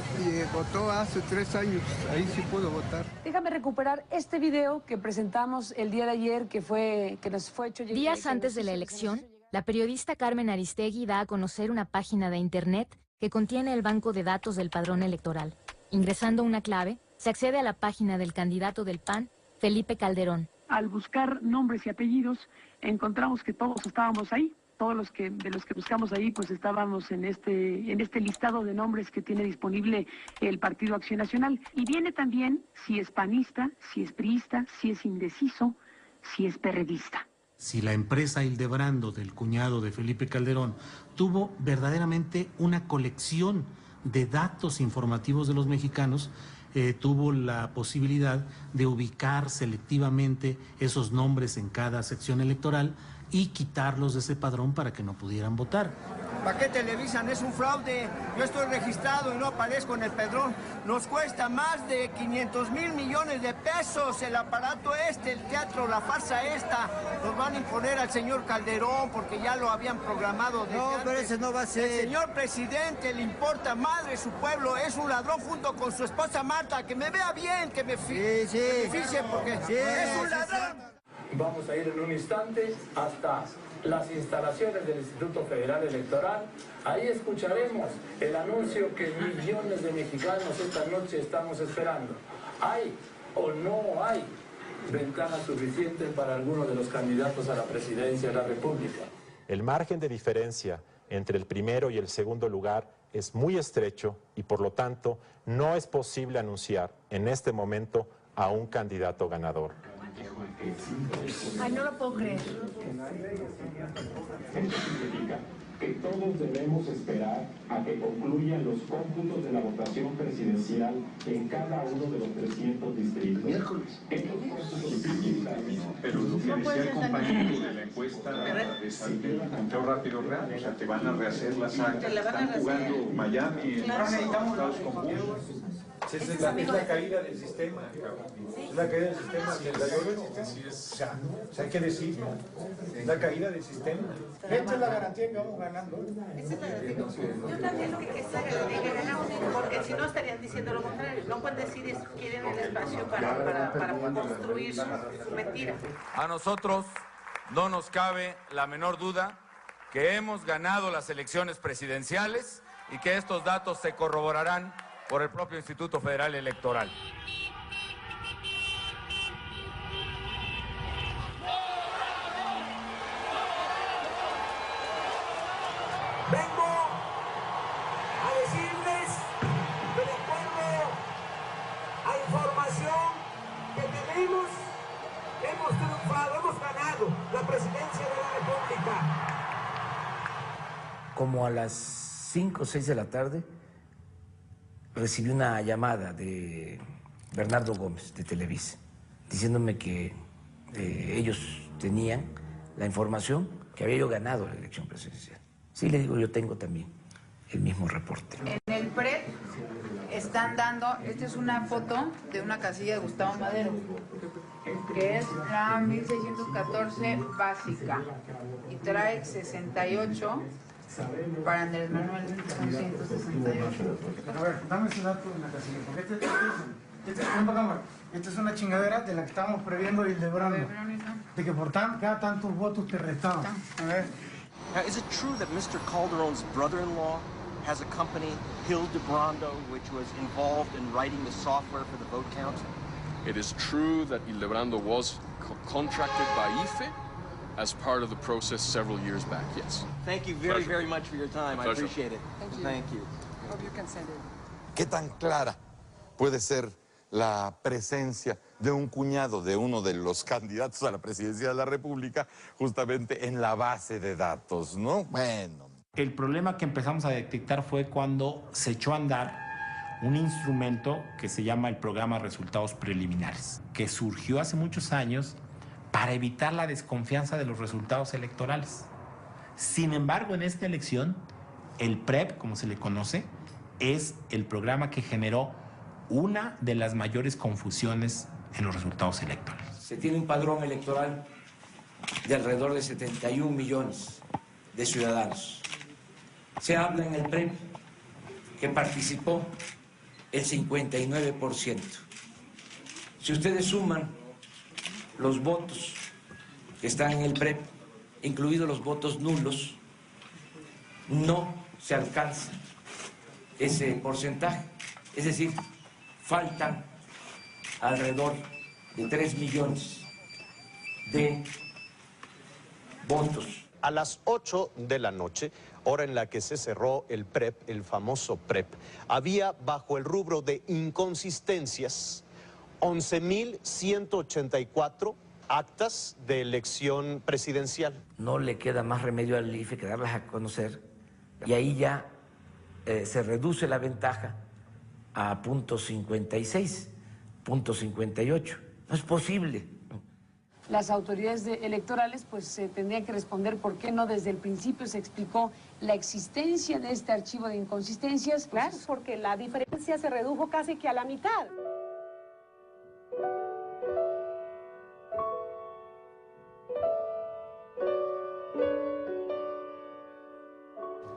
[SPEAKER 7] votó hace 3 años, ahí sí pudo votar.
[SPEAKER 11] Déjame recuperar este video que presentamos el día de ayer, que nos fue hecho...
[SPEAKER 17] Días antes de la elección, la periodista Carmen Aristegui da a conocer una página de internet que contiene el banco de datos del padrón electoral. Ingresando una clave, se accede a la página del candidato del PAN, Felipe Calderón.
[SPEAKER 14] Al buscar nombres y apellidos, encontramos que todos estábamos ahí. Todos de los que buscamos ahí, pues estábamos en este listado de nombres que tiene disponible el Partido Acción Nacional. Y viene también si es panista, si es priista, si es indeciso, si es perredista.
[SPEAKER 18] Si la empresa Hildebrando, del cuñado de Felipe Calderón, tuvo verdaderamente una colección de datos informativos de los mexicanos, tuvo la posibilidad de ubicar selectivamente esos nombres en cada sección electoral y quitarlos de ese padrón para que no pudieran votar.
[SPEAKER 19] ¿Para qué televisan? Es un fraude. Yo estoy registrado y no aparezco en el padrón. Nos cuesta más de 500,000 millones de pesos el aparato el teatro, la farsa esta. Nos van a imponer al señor Calderón porque ya lo habían programado desde antes.
[SPEAKER 7] Pero ese no va a ser.
[SPEAKER 19] El señor presidente le importa madre su pueblo. Es un ladrón junto con su esposa Marta. Que me vea bien, que me fiche porque es un ladrón.
[SPEAKER 20] Vamos a ir en un instante hasta las instalaciones del Instituto Federal Electoral. Ahí escucharemos el anuncio que millones de mexicanos esta noche estamos esperando. ¿Hay o no hay ventaja suficiente para alguno de los candidatos a la presidencia de la República?
[SPEAKER 22] El margen de diferencia entre el primero y el segundo lugar es muy estrecho y por lo tanto no es posible anunciar en este momento a un candidato ganador.
[SPEAKER 11] Ay, no lo puedo creer.
[SPEAKER 20] Esto significa que todos debemos esperar a que concluyan los cómputos de la votación presidencial en cada uno de los 300 distritos. Miércoles.
[SPEAKER 23] Pero lo que decía el compañero de la encuesta del conteo rápido real, o sea, te van a rehacer las actas, están jugando Miami, Estados Unidos.
[SPEAKER 24] Es la caída del sistema, es la caída del sistema. O sea, hay que decirlo, es la caída del sistema. Esta es la garantía que vamos ganando.
[SPEAKER 25] Yo también lo que salga de que ganamos, porque si no estarían diciendo lo contrario. No pueden decir eso, quieren el espacio para construir su mentira.
[SPEAKER 31] A nosotros no nos cabe la menor duda que hemos ganado las elecciones presidenciales y que estos datos se corroborarán por el propio Instituto Federal Electoral.
[SPEAKER 33] Vengo a decirles que de acuerdo a información que tenemos, hemos triunfado, hemos ganado la presidencia de la República.
[SPEAKER 1] Como a las 5 o 6 de la tarde, recibí una llamada de Bernardo Gómez, de Televisa, diciéndome que ellos tenían la información que había yo ganado la elección presidencial. Sí, le digo, yo tengo también el mismo reporte.
[SPEAKER 25] En el PRED
[SPEAKER 2] están dando, esta es una foto de una casilla de Gustavo Madero, que es la 1614 básica, y trae 68, para Andrés Manuel son 168.
[SPEAKER 24] A ver, dame ese dato de la casilla, porque esta es una chingadera de la que estábamos previendo Hildebrando, de que por cada tantos votos te restaban. A ver.
[SPEAKER 3] Now, is it true that Mr. Calderon's brother-in-law has a company, Hildebrando, which was involved in writing the software for the vote count?
[SPEAKER 6] It is true that Hildebrando was contracted by IFE as part of the process several years back, yes.
[SPEAKER 3] Thank you very, very much for your time. I appreciate it. Thank you.
[SPEAKER 2] Hope you can send it.
[SPEAKER 8] ¿Qué tan clara puede ser la presencia de un cuñado de uno de los candidatos a la presidencia de la República justamente en la base de datos, ¿no? Bueno.
[SPEAKER 18] El problema que empezamos a detectar fue cuando se echó a andar un instrumento que se llama el programa Resultados Preliminares, que surgió hace muchos años para evitar la desconfianza de los resultados electorales. Sin embargo, en esta elección, el PREP, como se le conoce, es el programa que generó una de las mayores confusiones en los resultados electorales.
[SPEAKER 1] Se tiene un padrón electoral de alrededor de 71 millones de ciudadanos. Se habla en el PREP que participó el 59%. Si ustedes suman los votos que están en el PREP, incluidos los votos nulos, no se alcanza ese porcentaje. Es decir, faltan alrededor de 3 millones de votos.
[SPEAKER 9] A las 8 de la noche, hora en la que se cerró el PREP, el famoso PREP, había bajo el rubro de inconsistencias 11.184 actas de elección presidencial.
[SPEAKER 1] No le queda más remedio al IFE que darlas a conocer, y ahí ya se reduce la ventaja a .56, .58. No es posible.
[SPEAKER 11] Las autoridades electorales pues tendrían que responder por qué no desde el principio se explicó la existencia de este archivo de inconsistencias.
[SPEAKER 10] Claro, porque la diferencia se redujo casi que a la mitad.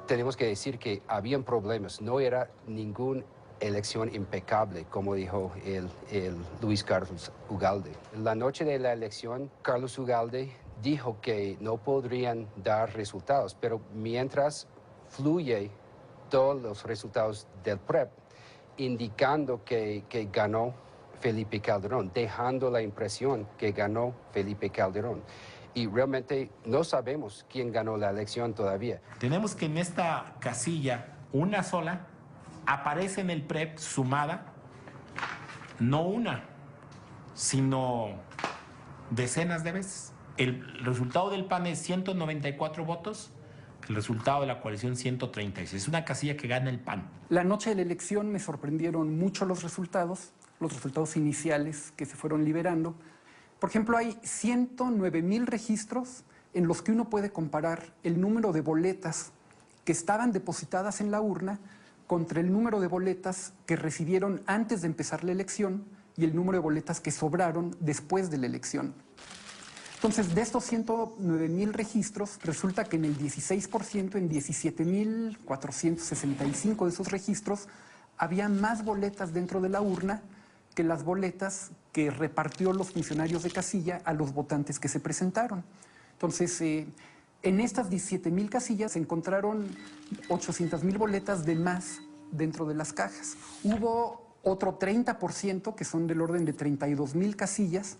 [SPEAKER 12] Tenemos que decir que habían problemas, no era ninguna elección impecable, como dijo el Luis Carlos Ugalde. La noche de la elección, Carlos Ugalde dijo que no podrían dar resultados, pero mientras fluye todos los resultados del PREP, indicando que ganó Felipe Calderón, dejando la impresión que ganó Felipe Calderón. Y realmente no sabemos quién ganó la elección todavía.
[SPEAKER 18] Tenemos que en esta casilla, una sola, aparece en el PREP sumada, no una, sino decenas de veces. El resultado del PAN es 194 votos, el resultado de la coalición 136. Es una casilla que gana el PAN.
[SPEAKER 21] La noche de la elección me sorprendieron mucho los resultados iniciales que se fueron liberando. Por ejemplo, hay 109,000 registros en los que uno puede comparar el número de boletas que estaban depositadas en la urna contra el número de boletas que recibieron antes de empezar la elección y el número de boletas que sobraron después de la elección. Entonces, de estos 109,000 registros, resulta que en el 16%, en 17,465 de esos registros, había más boletas dentro de la urna que las boletas que repartió los funcionarios de casilla a los votantes que se presentaron. Entonces, en estas 17,000 casillas se encontraron 800,000 boletas de más dentro de las cajas. Hubo otro 30%, que son del orden de 32,000 casillas,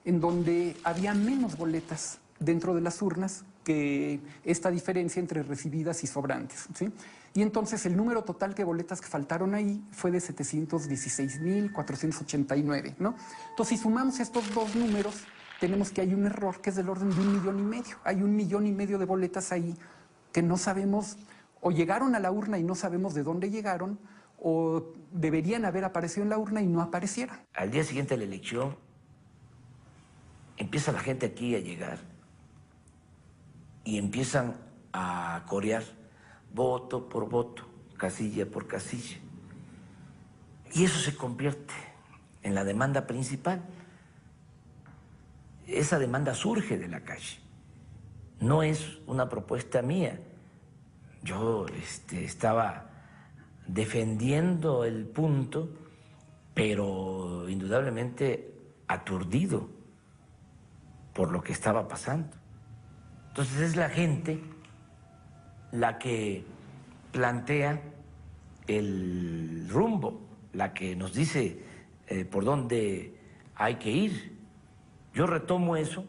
[SPEAKER 21] en donde había menos boletas dentro de las urnas que esta diferencia entre recibidas y sobrantes, ¿sí? Y entonces el número total de boletas que faltaron ahí fue de 716,489, ¿no? Entonces, si sumamos estos dos números, tenemos que hay un error que es del orden de 1,5 millones. Hay 1,5 millones de boletas ahí que no sabemos, o llegaron a la urna y no sabemos de dónde llegaron, o deberían haber aparecido en la urna y no aparecieron.
[SPEAKER 1] Al día siguiente de la elección, empieza la gente aquí a llegar y empiezan a corear voto por voto, casilla por casilla. Y eso se convierte en la demanda principal. Esa demanda surge de la calle. No es una propuesta mía. Yo estaba defendiendo el punto, pero indudablemente aturdido por lo que estaba pasando. Entonces es la gente la que plantea el rumbo, la que nos dice por dónde hay que ir. Yo retomo eso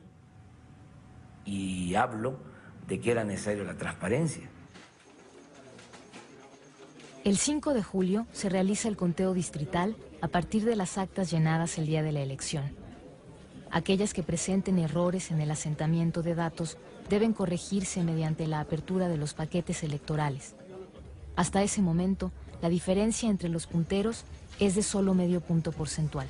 [SPEAKER 1] y hablo de que era necesaria la transparencia.
[SPEAKER 4] El 5 de julio se realiza el conteo distrital a partir de las actas llenadas el día de la elección. Aquellas que presenten errores en el asentamiento de datos deben corregirse mediante la apertura de los paquetes electorales. Hasta ese momento, la diferencia entre los punteros es de solo medio punto porcentual.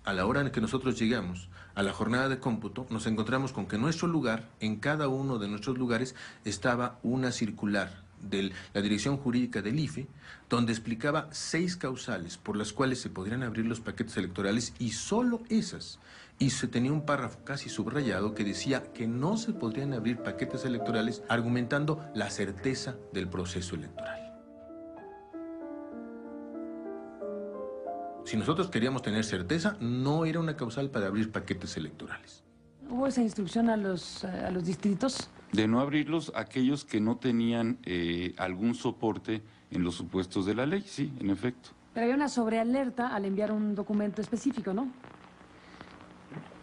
[SPEAKER 5] A la hora en que nosotros llegamos a la jornada de cómputo, nos encontramos con que en nuestro lugar, en cada uno de nuestros lugares, estaba una circular de la Dirección Jurídica del IFE, donde explicaba 6 causales por las cuales se podrían abrir los paquetes electorales y solo esas. Y se tenía un párrafo casi subrayado que decía que no se podrían abrir paquetes electorales argumentando la certeza del proceso electoral. Si nosotros queríamos tener certeza, no era una causal para abrir paquetes electorales.
[SPEAKER 11] ¿Hubo esa instrucción a los distritos?
[SPEAKER 13] De no abrirlos aquellos que no tenían algún soporte en los supuestos de la ley, sí, en efecto.
[SPEAKER 11] Pero había una sobrealerta al enviar un documento específico, ¿no?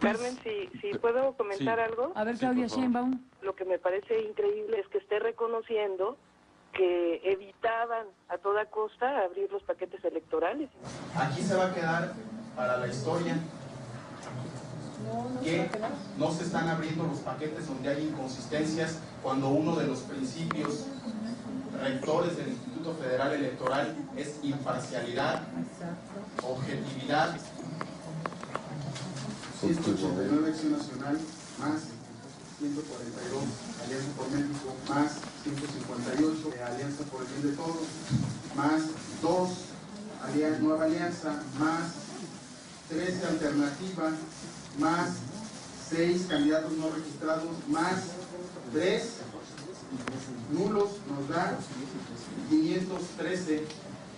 [SPEAKER 14] Carmen, si puedo comentar algo.
[SPEAKER 11] A ver, Claudia Sheinbaum.
[SPEAKER 14] Lo que me parece increíble es que esté reconociendo que evitaban a toda costa abrir los paquetes electorales.
[SPEAKER 15] Aquí se va a quedar para la historia que no se están abriendo los paquetes donde hay inconsistencias cuando uno de los principios rectores del Instituto Federal Electoral es imparcialidad, objetividad. 189 Acción Nacional más 142 Alianza por México más 158 Alianza por el Bien de Todos más 2 Nueva Alianza más 13 Alternativa más 6 candidatos no registrados más 3 nulos nos da 513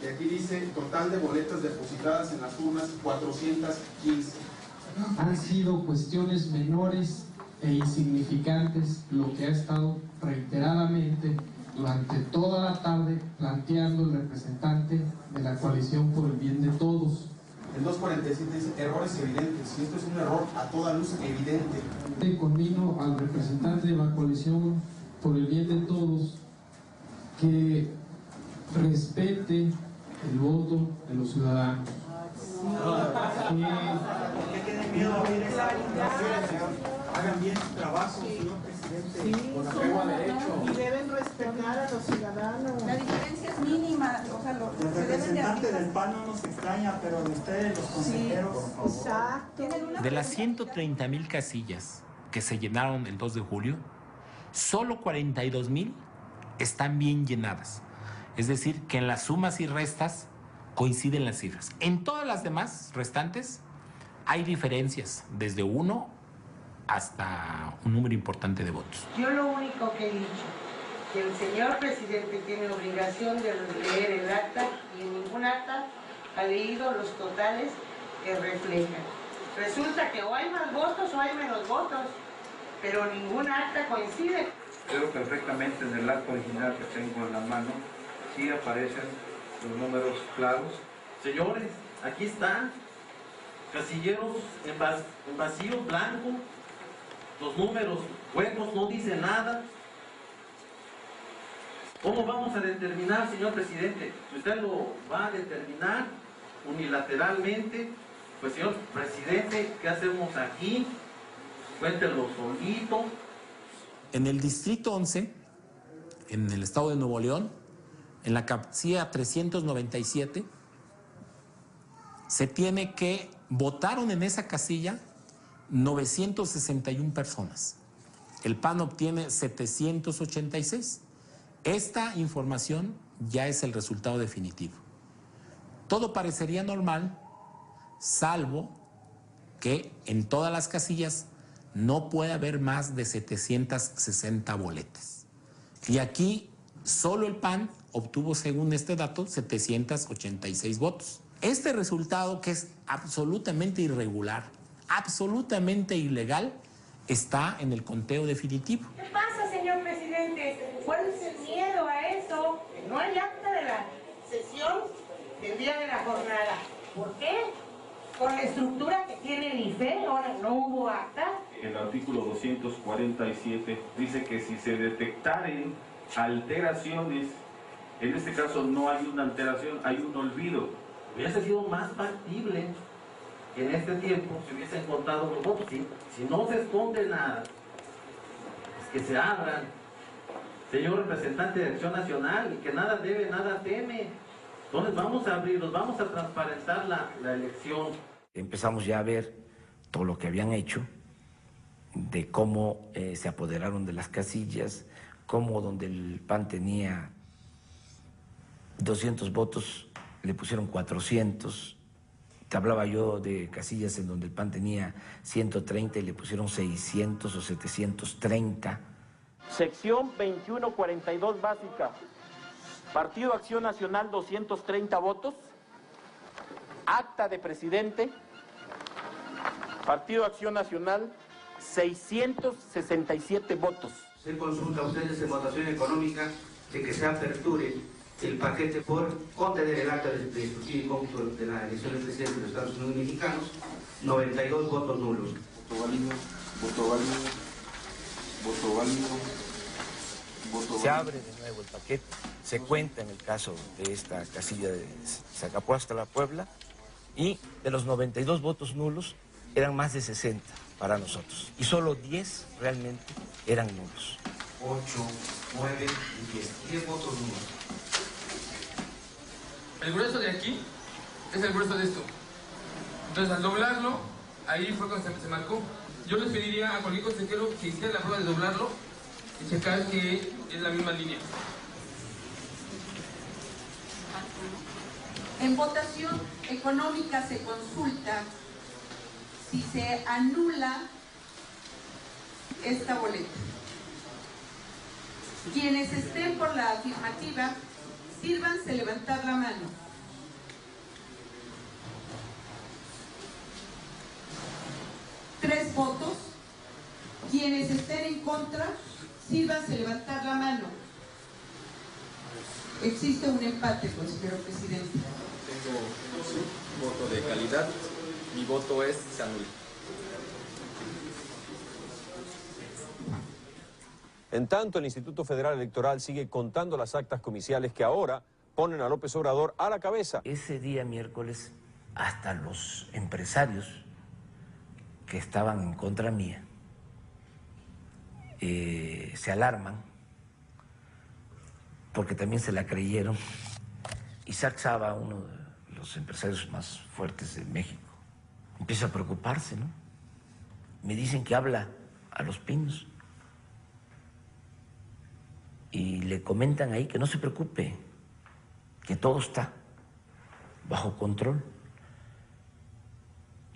[SPEAKER 15] y aquí dice total de boletas depositadas en las urnas 415.
[SPEAKER 16] Han sido cuestiones menores e insignificantes lo que ha estado reiteradamente durante toda la tarde planteando el representante de la coalición por el bien de todos.
[SPEAKER 15] El 247 dice errores evidentes y esto es un error a toda luz evidente.
[SPEAKER 16] Conmino al representante de la coalición por el bien de todos que respete el voto de los ciudadanos.
[SPEAKER 24] ¿Qué tienen miedo a abrir esa hagan bien su trabajo, señor presidente, con apego a derecho.
[SPEAKER 25] Y deben respetar a los ciudadanos.
[SPEAKER 17] La diferencia es mínima, o sea,
[SPEAKER 24] el representante del PAN no nos extraña, pero ustedes, los consejeros, por favor.
[SPEAKER 17] Exacto.
[SPEAKER 26] De las 130,000 casillas que se llenaron el 2 de julio, solo 42,000 están bien llenadas. Es decir, que en las sumas y restas coinciden las cifras. En todas las demás restantes hay diferencias, desde 1 hasta un número importante de votos.
[SPEAKER 25] Yo lo único que he dicho, que el señor presidente tiene obligación de leer el acta y en ningún acta ha leído los totales que reflejan. Resulta que o hay más votos o hay menos votos, pero ningún acta coincide.
[SPEAKER 27] Veo perfectamente en el acta original que tengo en la mano, sí aparecen los números claros.
[SPEAKER 28] Señores, aquí están casilleros en vacío, blanco, los números huecos, no dicen nada. ¿Cómo vamos a determinar, señor presidente? Si usted lo va a determinar unilateralmente, pues señor presidente, ¿qué hacemos aquí? Cuéntelo solito.
[SPEAKER 26] En el distrito 11, en el estado de Nuevo León, en la casilla 397, se tiene que votaron en esa casilla 961 personas. El PAN obtiene 786. Esta información ya es el resultado definitivo. todo parecería normal, salvo que en todas las casillas no puede haber más de 760 boletas. Y aquí solo el PAN obtuvo, según este dato, 786 votos. Este resultado, que es absolutamente irregular, absolutamente ilegal, está en el conteo definitivo.
[SPEAKER 25] ¿Qué pasa, señor presidente? ¿Cuál es el miedo a eso? No hay acta de la sesión del día de la jornada. ¿Por qué? Con la estructura que tiene el IFE, ahora no hubo acta.
[SPEAKER 27] El artículo 247 dice que si se detectaren alteraciones, en este caso no hay una alteración, hay un olvido.
[SPEAKER 28] Hubiese sido más factible que en este tiempo se hubiesen contado los votos. Si no se esconde nada, es que se abran. Señor representante de Acción Nacional, y que nada debe, nada teme. Entonces vamos a abrirlos, vamos a transparentar la elección.
[SPEAKER 1] Empezamos ya a ver todo lo que habían hecho, de cómo se apoderaron de las casillas, cómo donde el PAN tenía 200 votos, le pusieron 400. Te hablaba yo de casillas en donde el PAN tenía 130 y le pusieron 600 o 730.
[SPEAKER 2] Sección 2142 básica. Partido Acción Nacional 230 votos. Acta de presidente. Partido Acción Nacional 667 votos.
[SPEAKER 28] Se consulta a ustedes en votación económica de que se aperture el paquete por contener el acta de estructura y cómputo de la elección del presidente de los Estados Unidos mexicanos. 92 votos nulos.
[SPEAKER 27] Voto válido, voto válido, voto válido, voto válido.
[SPEAKER 1] Se abre de nuevo el paquete, se cuenta en el caso de esta casilla de Zacapuastla, Puebla, y de los 92 votos nulos eran más de 60 para nosotros, y solo 10 realmente eran nulos.
[SPEAKER 28] 8, 9 y 10 votos nulos.
[SPEAKER 3] El grueso de aquí es el grueso de esto. Entonces, al doblarlo, ahí fue cuando se marcó. Yo les pediría a cualquier consejero que hiciera la prueba de doblarlo y checar que es la misma línea.
[SPEAKER 17] En votación económica se consulta si se anula esta boleta. Quienes estén por la afirmativa, sírvanse levantar la mano. ¿3 votos? Quienes estén en contra, sírvanse levantar la mano. Existe un empate, consejero presidente.
[SPEAKER 6] Tengo un voto de calidad. Mi voto es se anula.
[SPEAKER 9] En tanto, el Instituto Federal Electoral sigue contando las actas comiciales que ahora ponen a López Obrador a la cabeza.
[SPEAKER 1] Ese día miércoles, hasta los empresarios que estaban en contra mía se alarman porque también se la creyeron. Isaac Saba, uno de los empresarios más fuertes de México, empieza a preocuparse, ¿no? Me dicen que habla a Los Pinos y le comentan ahí que no se preocupe, que todo está bajo control,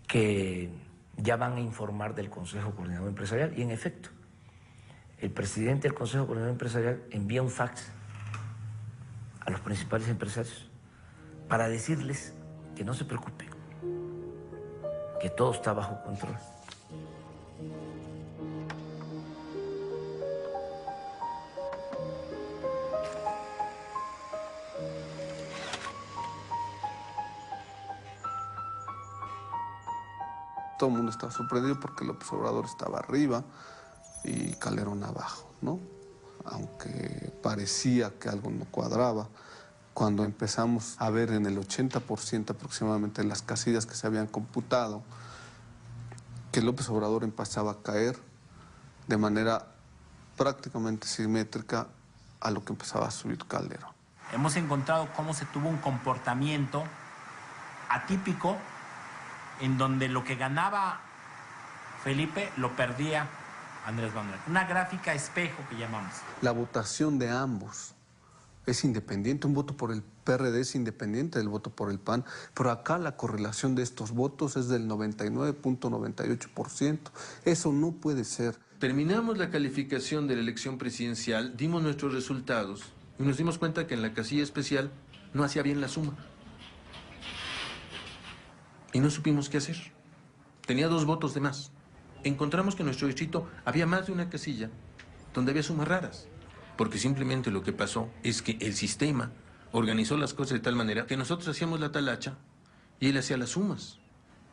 [SPEAKER 1] que ya van a informar del Consejo Coordinador Empresarial. Y en efecto, el presidente del Consejo Coordinador Empresarial envía un fax a los principales empresarios para decirles que no se preocupen, que todo está bajo control.
[SPEAKER 7] Todo el mundo estaba sorprendido porque López Obrador estaba arriba y Calderón abajo, ¿no? Aunque parecía que algo no cuadraba, cuando empezamos a ver en el 80% aproximadamente las casillas que se habían computado, que López Obrador empezaba a caer de manera prácticamente simétrica a lo que empezaba a subir Calderón.
[SPEAKER 26] Hemos encontrado cómo se tuvo un comportamiento atípico en donde lo que ganaba Felipe lo perdía Andrés Manuel. Una gráfica espejo que llamamos.
[SPEAKER 7] La votación de ambos es independiente, un voto por el PRD es independiente del voto por el PAN, pero acá la correlación de estos votos es del 99.98%. Eso no puede ser.
[SPEAKER 5] Terminamos la calificación de la elección presidencial, dimos nuestros resultados y nos dimos cuenta que en la casilla especial no hacía bien la suma. Y no supimos qué hacer. Tenía 2 votos de más. Encontramos que en nuestro distrito había más de una casilla donde había sumas raras. Porque simplemente lo que pasó es que el sistema organizó las cosas de tal manera que nosotros hacíamos la talacha y él hacía las sumas.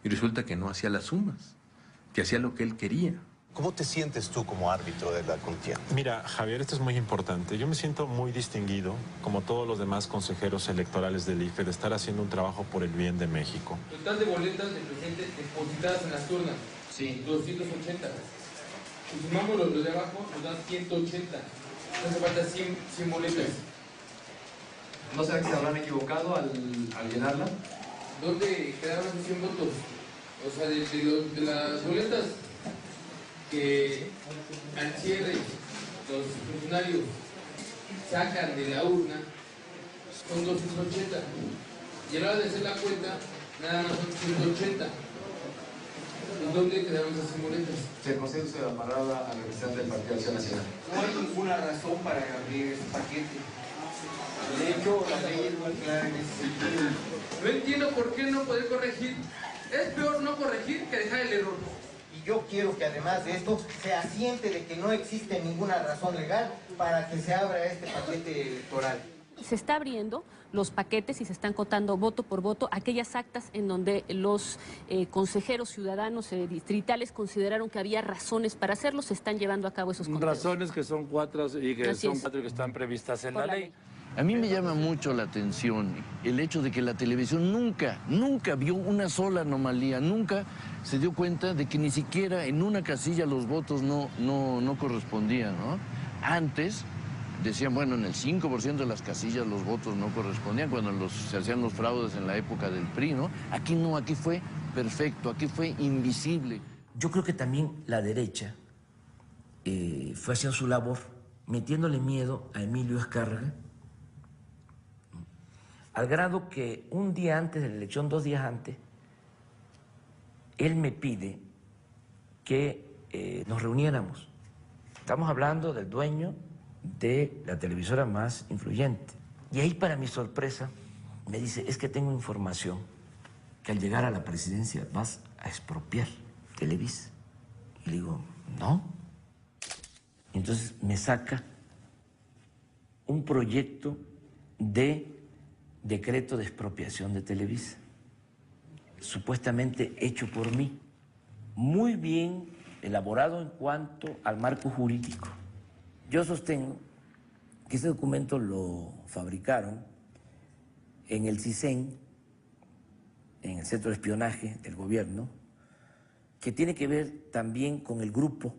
[SPEAKER 5] Y resulta que no hacía las sumas, que hacía lo que él quería.
[SPEAKER 9] ¿Cómo te sientes tú como árbitro de la contienda?
[SPEAKER 8] Mira, Javier, esto es muy importante. Yo me siento muy distinguido, como todos los demás consejeros electorales del IFE, de estar haciendo un trabajo por el bien de México.
[SPEAKER 3] Total de boletas de presidente depositadas en las turnas. Sí. 280. Si sumamos los de abajo, nos dan 180. Hace falta 100 boletas.
[SPEAKER 6] ¿No será que se habrán equivocado al llenarla?
[SPEAKER 3] ¿Dónde quedaron esos 100 votos? O sea, de las boletas que al cierre los funcionarios sacan de la urna, son 280. Y a la hora de hacer la cuenta, nada más son 180. ¿Dónde quedaron esas 100 boletas?
[SPEAKER 6] Se concede usted amarrada al representante del Partido Acción Nacional.
[SPEAKER 28] No hay ninguna razón para abrir este paquete. De hecho, la ley es muy clara en ese sentido.
[SPEAKER 3] No entiendo por qué no poder corregir. Es peor no corregir que dejar el error.
[SPEAKER 28] Y yo quiero que además de esto se asiente de que no existe ninguna razón legal para que se abra este paquete electoral.
[SPEAKER 10] Se está abriendo los paquetes y se están contando voto por voto aquellas actas en donde los consejeros ciudadanos distritales consideraron que había razones para hacerlo. Se están llevando a cabo esos conteos.
[SPEAKER 12] Razones que son 4 y que
[SPEAKER 10] Así
[SPEAKER 12] son
[SPEAKER 10] es.
[SPEAKER 12] 4 que están previstas en la ley.
[SPEAKER 1] A mí me llama mucho la atención el hecho de que la televisión nunca vio una sola anomalía, nunca se dio cuenta de que ni siquiera en una casilla los votos no correspondían, ¿no? Antes decían, bueno, en el 5% de las casillas los votos no correspondían cuando se hacían los fraudes en la época del PRI, ¿no? Aquí no, aquí fue perfecto, aquí fue invisible. Yo creo que también la derecha fue haciendo su labor, metiéndole miedo a Emilio Azcárraga, al grado que un día antes de la elección, 2 días antes, él me pide que nos reuniéramos. Estamos hablando del dueño de la televisora más influyente. Y ahí, para mi sorpresa, me dice, es que tengo información que al llegar a la presidencia vas a expropiar Televisa. Y le digo, no. Y entonces me saca un proyecto de decreto de expropiación de Televisa, supuestamente hecho por mí, muy bien elaborado en cuanto al marco jurídico. Yo sostengo que ese documento lo fabricaron en el CISEN, en el Centro de Espionaje del Gobierno, que tiene que ver también con el grupo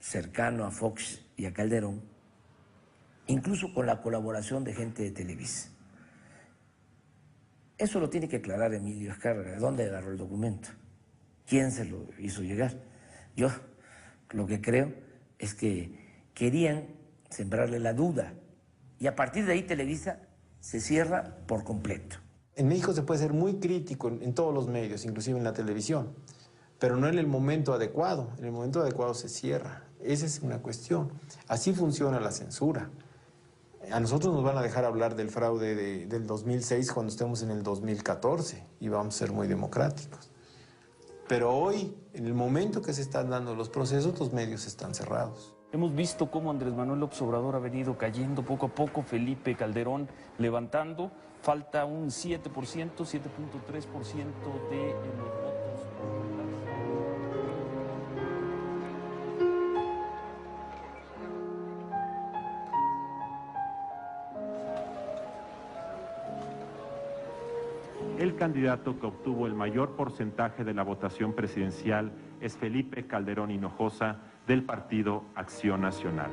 [SPEAKER 1] cercano a Fox y a Calderón, incluso con la colaboración de gente de Televisa. Eso lo tiene que aclarar Emilio Azcárraga, ¿de dónde agarró el documento? ¿Quién se lo hizo llegar? Yo lo que creo es que querían sembrarle la duda y a partir de ahí Televisa se cierra por completo.
[SPEAKER 24] En México se puede ser muy crítico en todos los medios, inclusive en la televisión, pero no en el momento adecuado. En el momento adecuado se cierra. Esa es una cuestión. Así funciona la censura. A nosotros nos van a dejar hablar del fraude del 2006 cuando estemos en el 2014 y vamos a ser muy democráticos. Pero hoy, en el momento que se están dando los procesos, los medios están cerrados.
[SPEAKER 18] Hemos visto cómo Andrés Manuel López Obrador ha venido cayendo poco a poco, Felipe Calderón levantando, falta un 7%, 7.3% de los votos populares.
[SPEAKER 19] El candidato que obtuvo el mayor porcentaje de la votación presidencial es Felipe Calderón Hinojosa, del Partido Acción Nacional.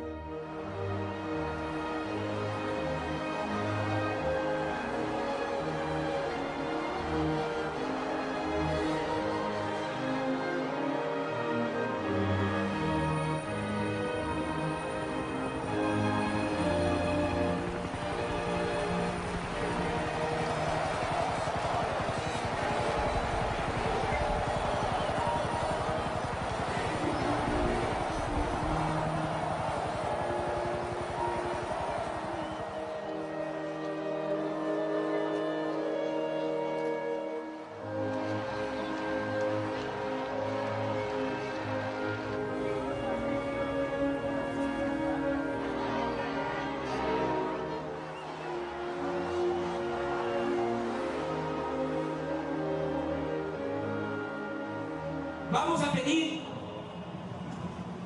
[SPEAKER 4] Vamos a pedir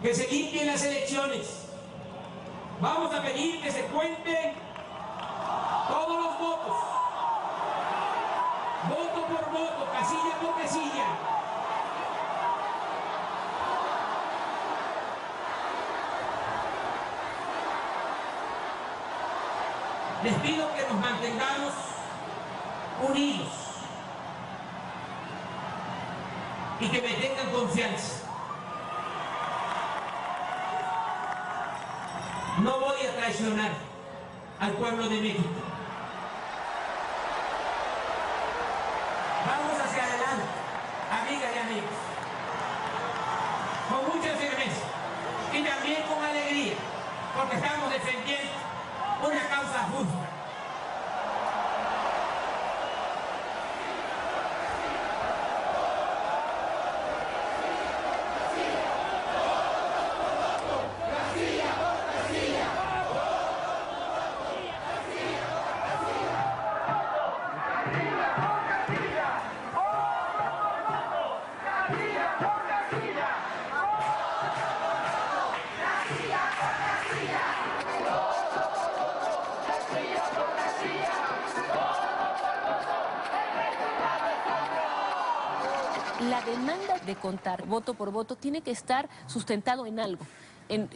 [SPEAKER 4] que se limpien las elecciones. Vamos a pedir que se cuenten todos los votos, voto por voto, casilla por casilla. Les pido que nos mantengamos unidos y que me tengan confianza. No voy a traicionar al pueblo de México. Vamos hacia adelante, amigas y amigos, con mucha firmeza y también con alegría, porque estamos defendiendo una causa justa.
[SPEAKER 10] La demanda de contar voto por voto tiene que estar sustentado en algo,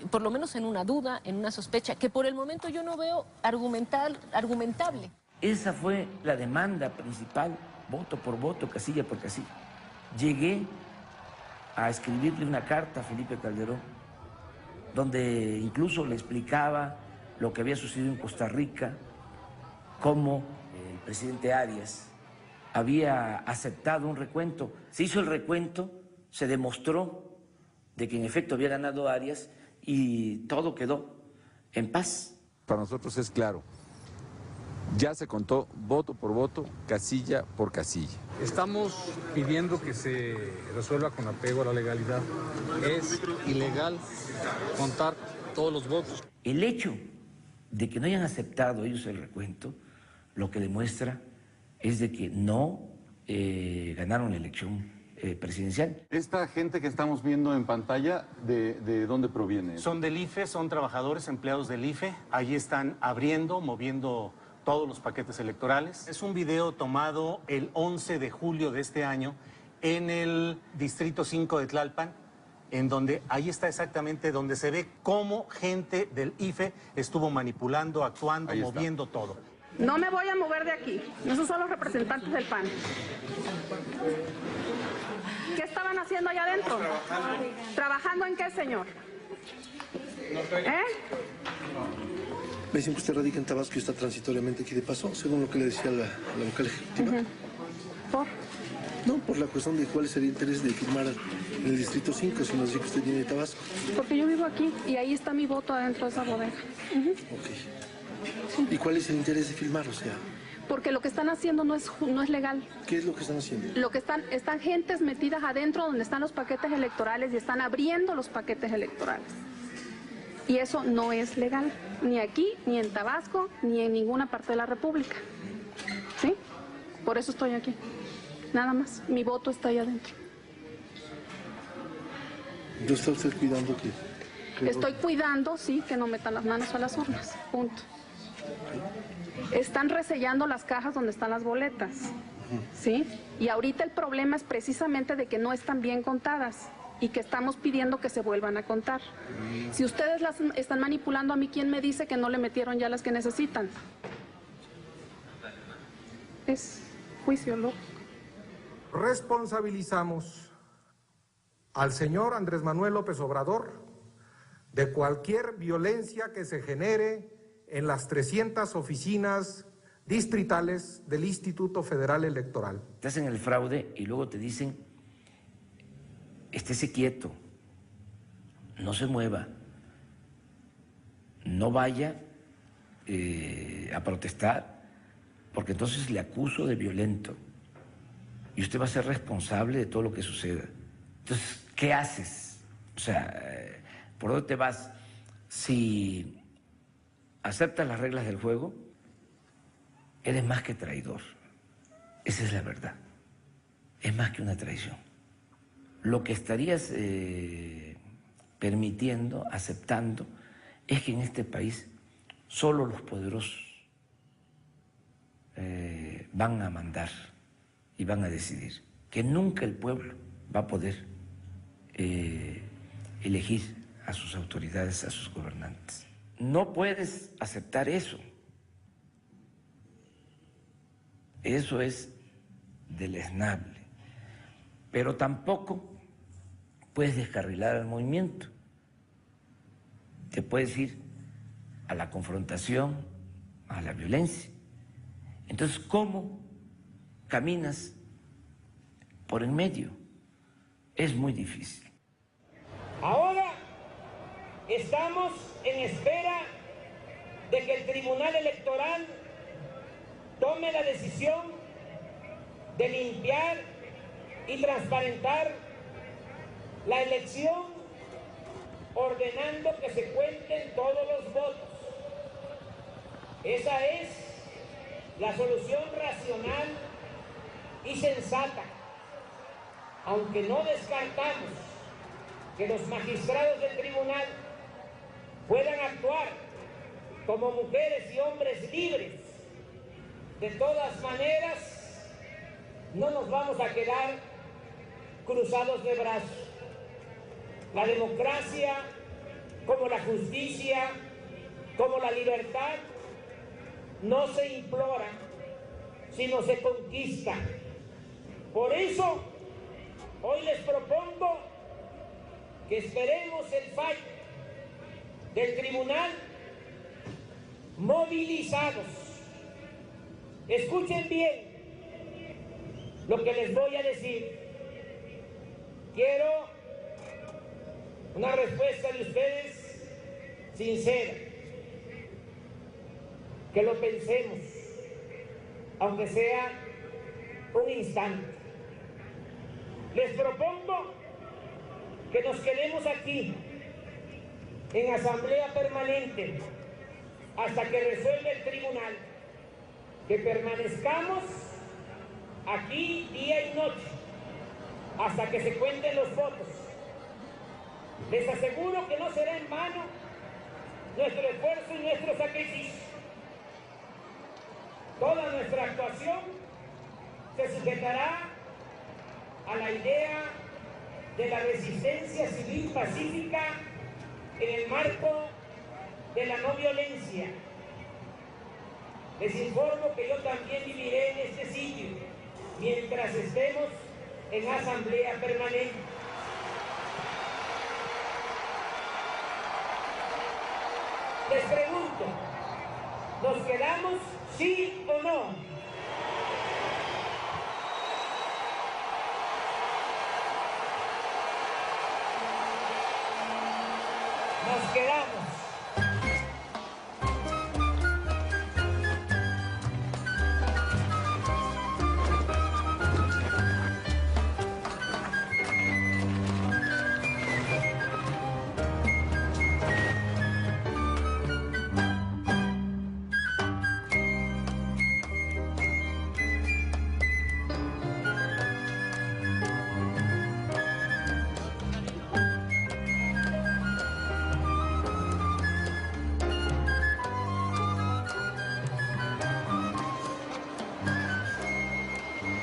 [SPEAKER 10] por lo menos en una duda, en una sospecha, que por el momento yo no veo argumentable.
[SPEAKER 1] Esa fue la demanda principal, voto por voto, casilla por casilla. Llegué a escribirle una carta a Felipe Calderón, donde incluso le explicaba lo que había sucedido en Costa Rica, cómo el presidente Arias había aceptado un recuento. Se hizo el recuento, se demostró de que en efecto había ganado Arias y todo quedó en paz.
[SPEAKER 11] Para nosotros es claro, ya se contó voto por voto, casilla por casilla.
[SPEAKER 13] Estamos pidiendo que se resuelva con apego a la legalidad. Es ilegal contar todos los votos.
[SPEAKER 1] El hecho de que no hayan aceptado ellos el recuento, lo que demuestra es de que no ganaron la elección presidencial.
[SPEAKER 14] Esta gente que estamos viendo en pantalla, ¿de dónde proviene?
[SPEAKER 20] Son del IFE, son trabajadores, empleados del IFE. Allí están abriendo, moviendo todos los paquetes electorales. Es un video tomado el 11 de julio de este año en el Distrito 5 de Tlalpan, en donde ahí está exactamente donde se ve cómo gente del IFE estuvo manipulando, actuando, moviendo todo.
[SPEAKER 21] No me voy a mover de aquí. Esos son los representantes del PAN. ¿Qué estaban haciendo allá adentro? ¿Trabajando en qué, señor?
[SPEAKER 22] Me dicen que usted radica en Tabasco y está transitoriamente aquí de paso, según lo que le decía la vocal ejecutiva.
[SPEAKER 21] ¿Por?
[SPEAKER 22] No, por la cuestión de cuál es el interés de firmar en el Distrito 5, si nos dice que usted viene de Tabasco.
[SPEAKER 21] Porque yo vivo aquí y ahí está mi voto adentro de esa bodega.
[SPEAKER 22] Ok. ¿Y cuál es el interés de filmar? O sea,
[SPEAKER 21] porque lo que están haciendo no es legal.
[SPEAKER 22] ¿qué es lo que están haciendo?
[SPEAKER 21] Lo que están gentes metidas adentro donde están los paquetes electorales y están abriendo los paquetes electorales. Y eso no es legal, ni aquí, ni en Tabasco, ni en ninguna parte de la República. ¿Sí? Por eso estoy aquí. Nada más. Mi voto está ahí adentro.
[SPEAKER 22] ¿No está usted cuidando que
[SPEAKER 21] Estoy cuidando, sí, que no metan las manos a las urnas. Punto. Están resellando las cajas donde están las boletas. ¿Sí? Y ahorita el problema es precisamente de que no están bien contadas y que estamos pidiendo que se vuelvan a contar. Si ustedes las están manipulando, a mí, ¿quién me dice que no le metieron ya las que necesitan? Es juicio lógico.
[SPEAKER 23] Responsabilizamos al señor Andrés Manuel López Obrador de cualquier violencia que se genere en las 300 oficinas distritales del Instituto Federal Electoral.
[SPEAKER 1] Te hacen el fraude y luego te dicen, estése quieto, no se mueva, no vaya a protestar, porque entonces le acuso de violento y usted va a ser responsable de todo lo que suceda. Entonces, ¿qué haces? O sea, ¿por dónde te vas? Si aceptas las reglas del juego, eres más que traidor. Esa es la verdad. Es más que una traición. lo que estarías permitiendo, aceptando, es que en este país solo los poderosos van a mandar y van a decidir, que nunca el pueblo va a poder elegir a sus autoridades, a sus gobernantes. No puedes aceptar eso. Eso es deleznable. Pero tampoco puedes descarrilar al movimiento. Te puedes ir a la confrontación, a la violencia. Entonces, ¿cómo caminas por en medio? Es muy difícil.
[SPEAKER 4] Ahora estamos en espera de que el Tribunal Electoral tome la decisión de limpiar y transparentar la elección, ordenando que se cuenten todos los votos. Esa es la solución racional y sensata, aunque no descartamos que los magistrados del tribunal puedan actuar como mujeres y hombres libres. De todas maneras, no nos vamos a quedar cruzados de brazos. La democracia, como la justicia, como la libertad, no se implora, sino se conquista. Por eso, hoy les propongo que esperemos el fallo del tribunal movilizados. Escuchen bien lo que les voy a decir. Quiero una respuesta de ustedes sincera, que lo pensemos, aunque sea un instante. Les propongo que nos quedemos aquí en asamblea permanente hasta que resuelva el tribunal, que permanezcamos aquí día y noche hasta que se cuenten los votos. Les aseguro que no será en vano nuestro esfuerzo y nuestro sacrificio. Toda nuestra actuación se sujetará a la idea de la resistencia civil pacífica en el marco de la no violencia. Les informo que yo también viviré en este sitio mientras estemos en asamblea permanente. Les pregunto, ¿nos quedamos sí o no? Nos quedamos.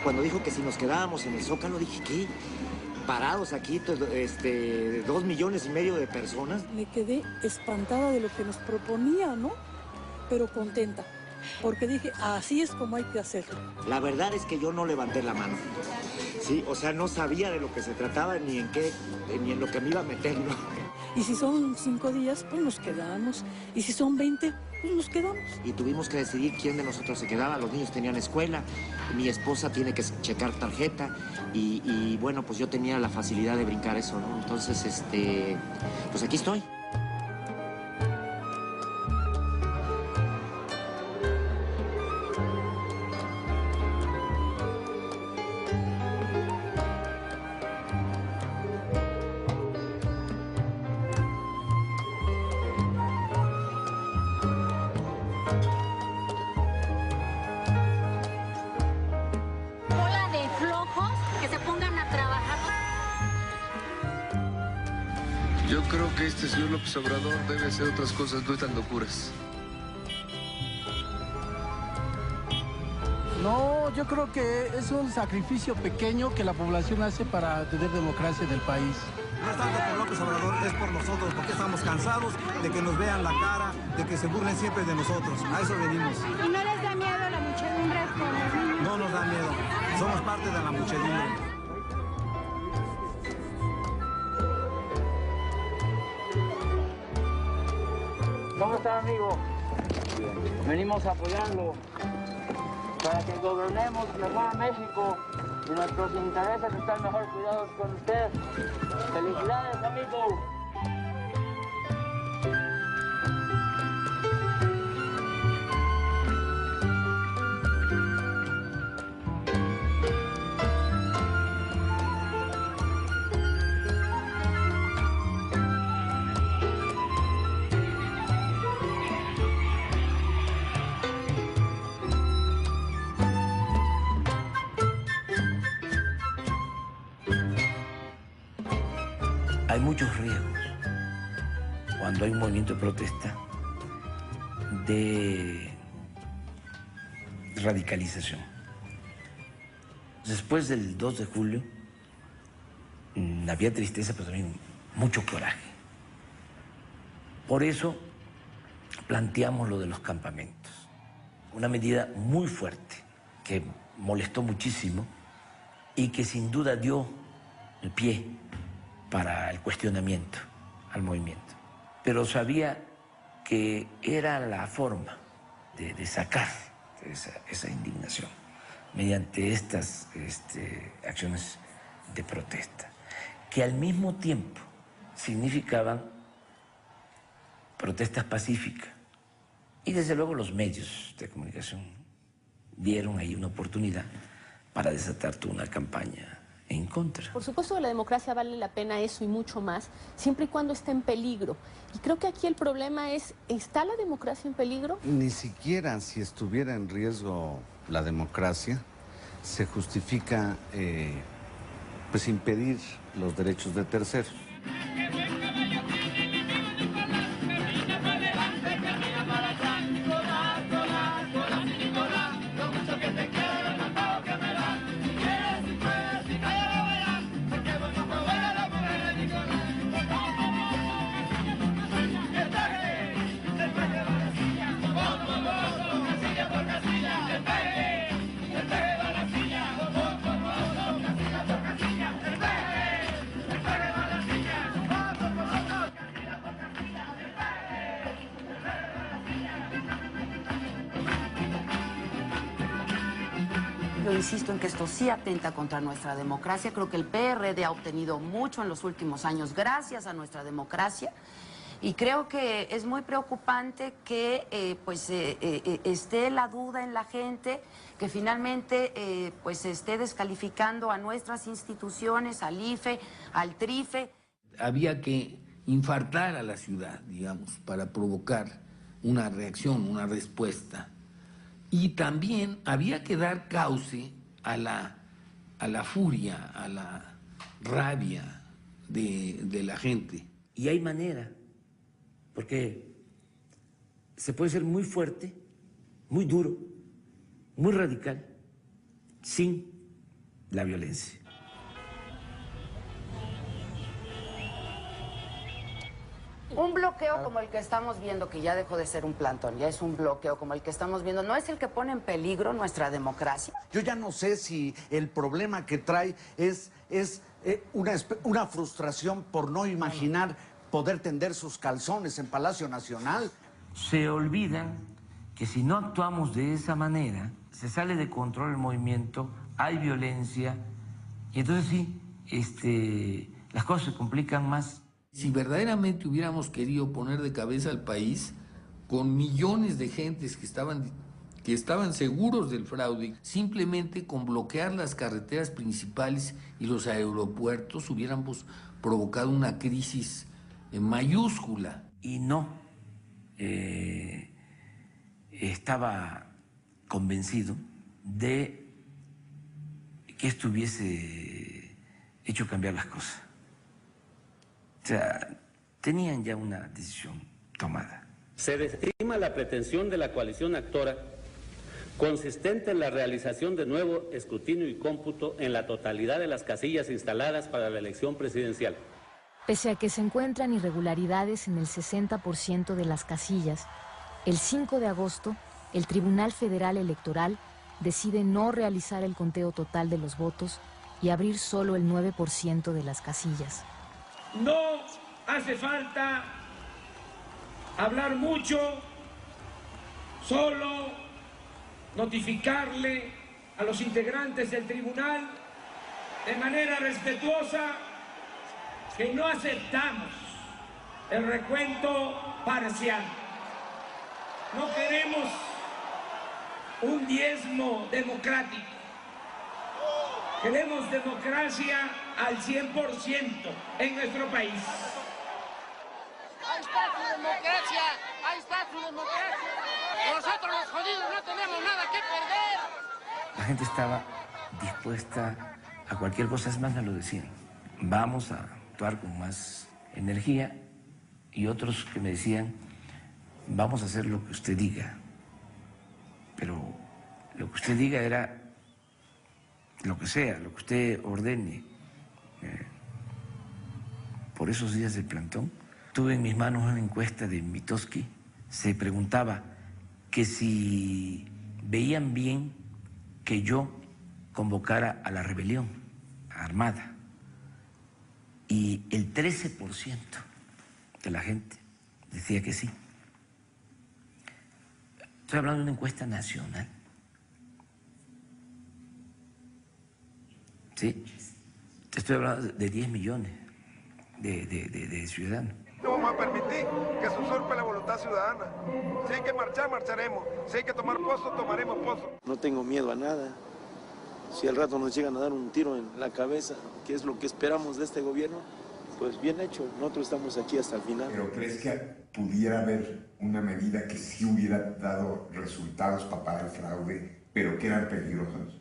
[SPEAKER 2] Cuando dijo que si nos quedábamos en el Zócalo, dije, ¿qué? Parados aquí, 2,5 millones de personas.
[SPEAKER 7] Me quedé espantada de lo que nos proponía, ¿no? Pero contenta, porque dije, así es como hay que hacerlo.
[SPEAKER 2] La verdad es que yo no levanté la mano, ¿sí? O sea, no sabía de lo que se trataba ni en lo que me iba a meter, ¿no?
[SPEAKER 7] Y si son 5 días, pues nos quedamos. Y si son 20, pues nos quedamos.
[SPEAKER 2] Y tuvimos que decidir quién de nosotros se quedaba. Los niños tenían escuela, mi esposa tiene que checar tarjeta y bueno, pues yo tenía la facilidad de brincar eso, ¿no? Entonces, pues aquí estoy.
[SPEAKER 5] creo que este señor López Obrador debe hacer otras cosas, no estas locuras.
[SPEAKER 9] No, yo creo que es un sacrificio pequeño que la población hace para tener democracia en el país.
[SPEAKER 15] No es tanto por López Obrador, es por nosotros, porque estamos cansados de que nos vean la cara, de que se burlen siempre de nosotros. A eso venimos.
[SPEAKER 16] ¿Y no les da miedo la muchedumbre con los niños?
[SPEAKER 15] No nos da miedo, somos parte de la muchedumbre.
[SPEAKER 28] ¿Cómo está, amigo? Bien. Venimos a apoyarlo para que gobernemos mejor a México y nuestros intereses están mejor cuidados con usted. ¡Felicidades, amigo!
[SPEAKER 1] Hay muchos riesgos cuando hay un movimiento de protesta de radicalización. Después del 2 de julio había tristeza, pero también mucho coraje. Por eso planteamos lo de los campamentos, una medida muy fuerte que molestó muchísimo y que sin duda dio el pie para el cuestionamiento al movimiento. Pero sabía que era la forma de sacar esa indignación mediante estas acciones de protesta, que al mismo tiempo significaban protestas pacíficas. Y desde luego los medios de comunicación vieron ahí una oportunidad para desatar toda una campaña en contra.
[SPEAKER 10] Por supuesto que la democracia vale la pena eso y mucho más, siempre y cuando esté en peligro. Y creo que aquí el problema es, ¿está la democracia en peligro?
[SPEAKER 17] Ni siquiera si estuviera en riesgo la democracia, se justifica pues impedir los derechos de terceros.
[SPEAKER 25] Yo insisto en que esto sí atenta contra nuestra democracia. Creo que el PRD ha obtenido mucho en los últimos años gracias a nuestra democracia. Y creo que es muy preocupante que esté la duda en la gente, que finalmente se esté descalificando a nuestras instituciones, al IFE, al TRIFE.
[SPEAKER 26] Había que infartar a la ciudad, digamos, para provocar una reacción, una respuesta. Y también había que dar cauce a la furia, a la rabia de la gente.
[SPEAKER 1] Y hay manera, porque se puede ser muy fuerte, muy duro, muy radical, sin la violencia.
[SPEAKER 25] Un bloqueo como el que estamos viendo, que ya dejó de ser un plantón, ya es un bloqueo como el que estamos viendo, ¿no es el que pone en peligro nuestra democracia?
[SPEAKER 17] Yo ya no sé si el problema que trae es una frustración por no imaginar poder tender sus calzones en Palacio Nacional.
[SPEAKER 1] Se olvidan que si no actuamos de esa manera, se sale de control el movimiento, hay violencia, y entonces sí, las cosas se complican más.
[SPEAKER 26] Si verdaderamente hubiéramos querido poner de cabeza al país con millones de gentes que estaban seguros del fraude, simplemente con bloquear las carreteras principales y los aeropuertos hubiéramos provocado una crisis mayúscula.
[SPEAKER 1] Y no estaba convencido de que esto hubiese hecho cambiar las cosas. O sea, tenían ya una decisión tomada.
[SPEAKER 3] Se desestima la pretensión de la coalición actora consistente en la realización de nuevo escrutinio y cómputo en la totalidad de las casillas instaladas para la elección presidencial.
[SPEAKER 6] Pese a que se encuentran irregularidades en el 60% de las casillas, el 5 de agosto, el Tribunal Federal Electoral decide no realizar el conteo total de los votos y abrir solo el 9% de las casillas.
[SPEAKER 4] No hace falta hablar mucho, solo notificarle a los integrantes del tribunal de manera respetuosa que no aceptamos el recuento parcial. No queremos un diezmo democrático. Queremos democracia al 100% en nuestro país.
[SPEAKER 8] Ahí está su democracia, ahí está su democracia. Nosotros los jodidos no tenemos nada que perder.
[SPEAKER 1] La gente estaba dispuesta a cualquier cosa, es más, me lo decían. Vamos a actuar con más energía, y otros que me decían, vamos a hacer lo que usted diga. Pero lo que usted diga era lo que sea, lo que usted ordene. Por esos días del plantón, tuve en mis manos una encuesta de Mitofsky. Se preguntaba que si veían bien que yo convocara a la rebelión armada. Y el 13% de la gente decía que sí. Estoy hablando de una encuesta nacional. Sí, te estoy hablando de 10 millones de ciudadanos.
[SPEAKER 23] No vamos a permitir que se usurpe la voluntad ciudadana. Si hay que marchar, marcharemos. Si hay que tomar pozo, tomaremos pozo.
[SPEAKER 12] No tengo miedo a nada. Si al rato nos llegan a dar un tiro en la cabeza, que es lo que esperamos de este gobierno, pues bien hecho. Nosotros estamos aquí hasta el final.
[SPEAKER 18] ¿Pero crees que pudiera haber una medida que sí hubiera dado resultados para parar el fraude, pero que eran peligrosos?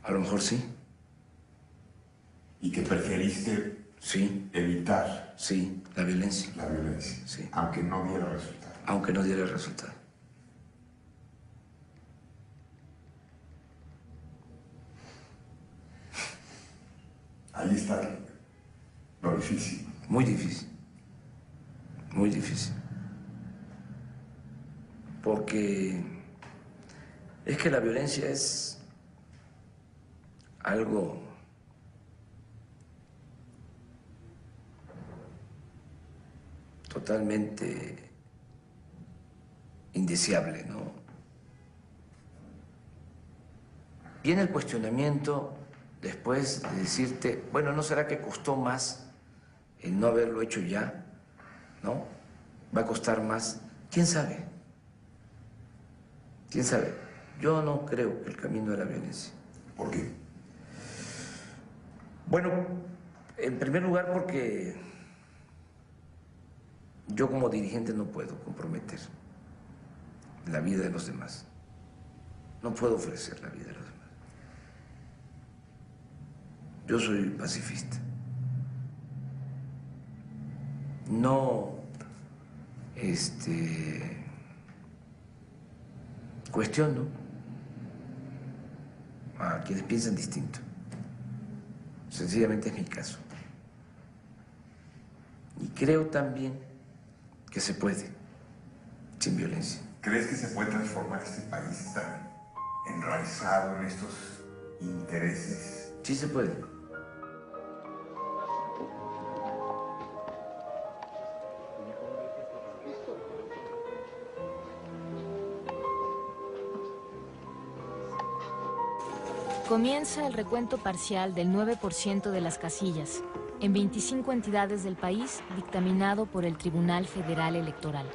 [SPEAKER 1] A lo mejor sí.
[SPEAKER 18] ¿Y que preferiste evitar?
[SPEAKER 1] Sí, la violencia.
[SPEAKER 18] La violencia,
[SPEAKER 1] sí.
[SPEAKER 18] Aunque no diera resultado.
[SPEAKER 1] Aunque no diera resultado.
[SPEAKER 18] Ahí está lo difícil.
[SPEAKER 1] Muy difícil. Muy difícil. Porque es que la violencia es algo totalmente indeseable, ¿no? Viene el cuestionamiento después de decirte, bueno, ¿no será que costó más el no haberlo hecho ya? ¿No? ¿Va a costar más? ¿Quién sabe? ¿Quién sabe? Yo no creo que el camino de la violencia.
[SPEAKER 18] ¿Por qué?
[SPEAKER 1] Bueno, en primer lugar porque yo como dirigente no puedo comprometer la vida de los demás. No puedo ofrecer la vida de los demás. Yo soy pacifista. No, cuestiono a quienes piensan distinto. Sencillamente es mi caso. Y creo también que se puede, sin violencia.
[SPEAKER 18] ¿Crees que se puede transformar este país tan enraizado en estos intereses?
[SPEAKER 1] Sí se puede.
[SPEAKER 6] Comienza el recuento parcial del 9% de las casillas, en 25 entidades del país, dictaminado por el Tribunal Federal Electoral.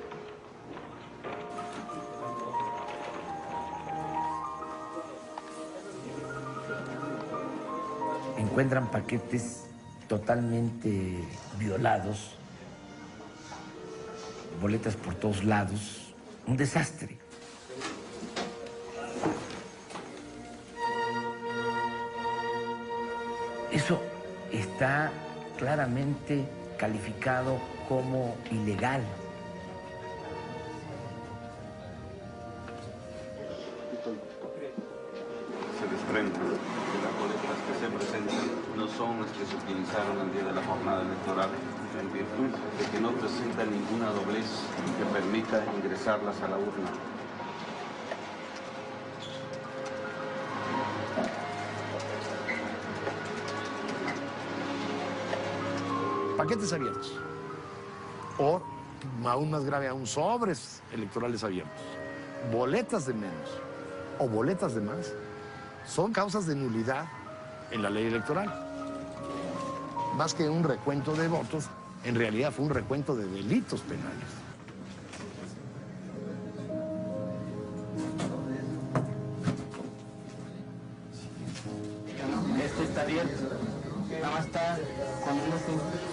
[SPEAKER 1] Encuentran paquetes totalmente violados, boletas por todos lados, un desastre. Eso está claramente calificado como ilegal.
[SPEAKER 11] Se desprende que las boletas que se presentan no son las que se utilizaron el día de la jornada electoral, en virtud de que no presentan ninguna doblez que permita ingresarlas a la urna.
[SPEAKER 13] Paquetes abiertos. O, aún más grave, aún sobres electorales abiertos. Boletas de menos o boletas de más son causas de nulidad en la ley electoral. Más que un recuento de votos, en realidad fue un recuento de delitos penales.
[SPEAKER 14] Esto está bien, nada más está con uno.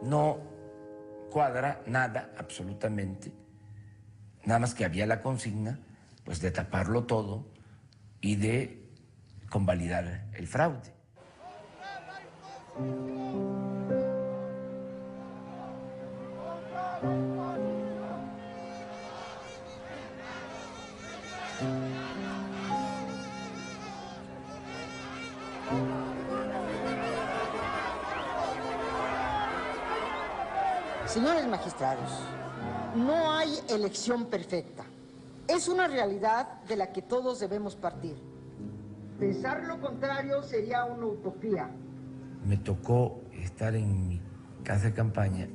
[SPEAKER 1] No cuadra nada, absolutamente. Nada más que había la consigna, pues, de taparlo todo y de convalidar el fraude.
[SPEAKER 19] Señores magistrados, no hay elección perfecta. Es una realidad de la que todos debemos partir. Pensar lo contrario sería una utopía.
[SPEAKER 1] Me tocó estar en mi casa de campaña,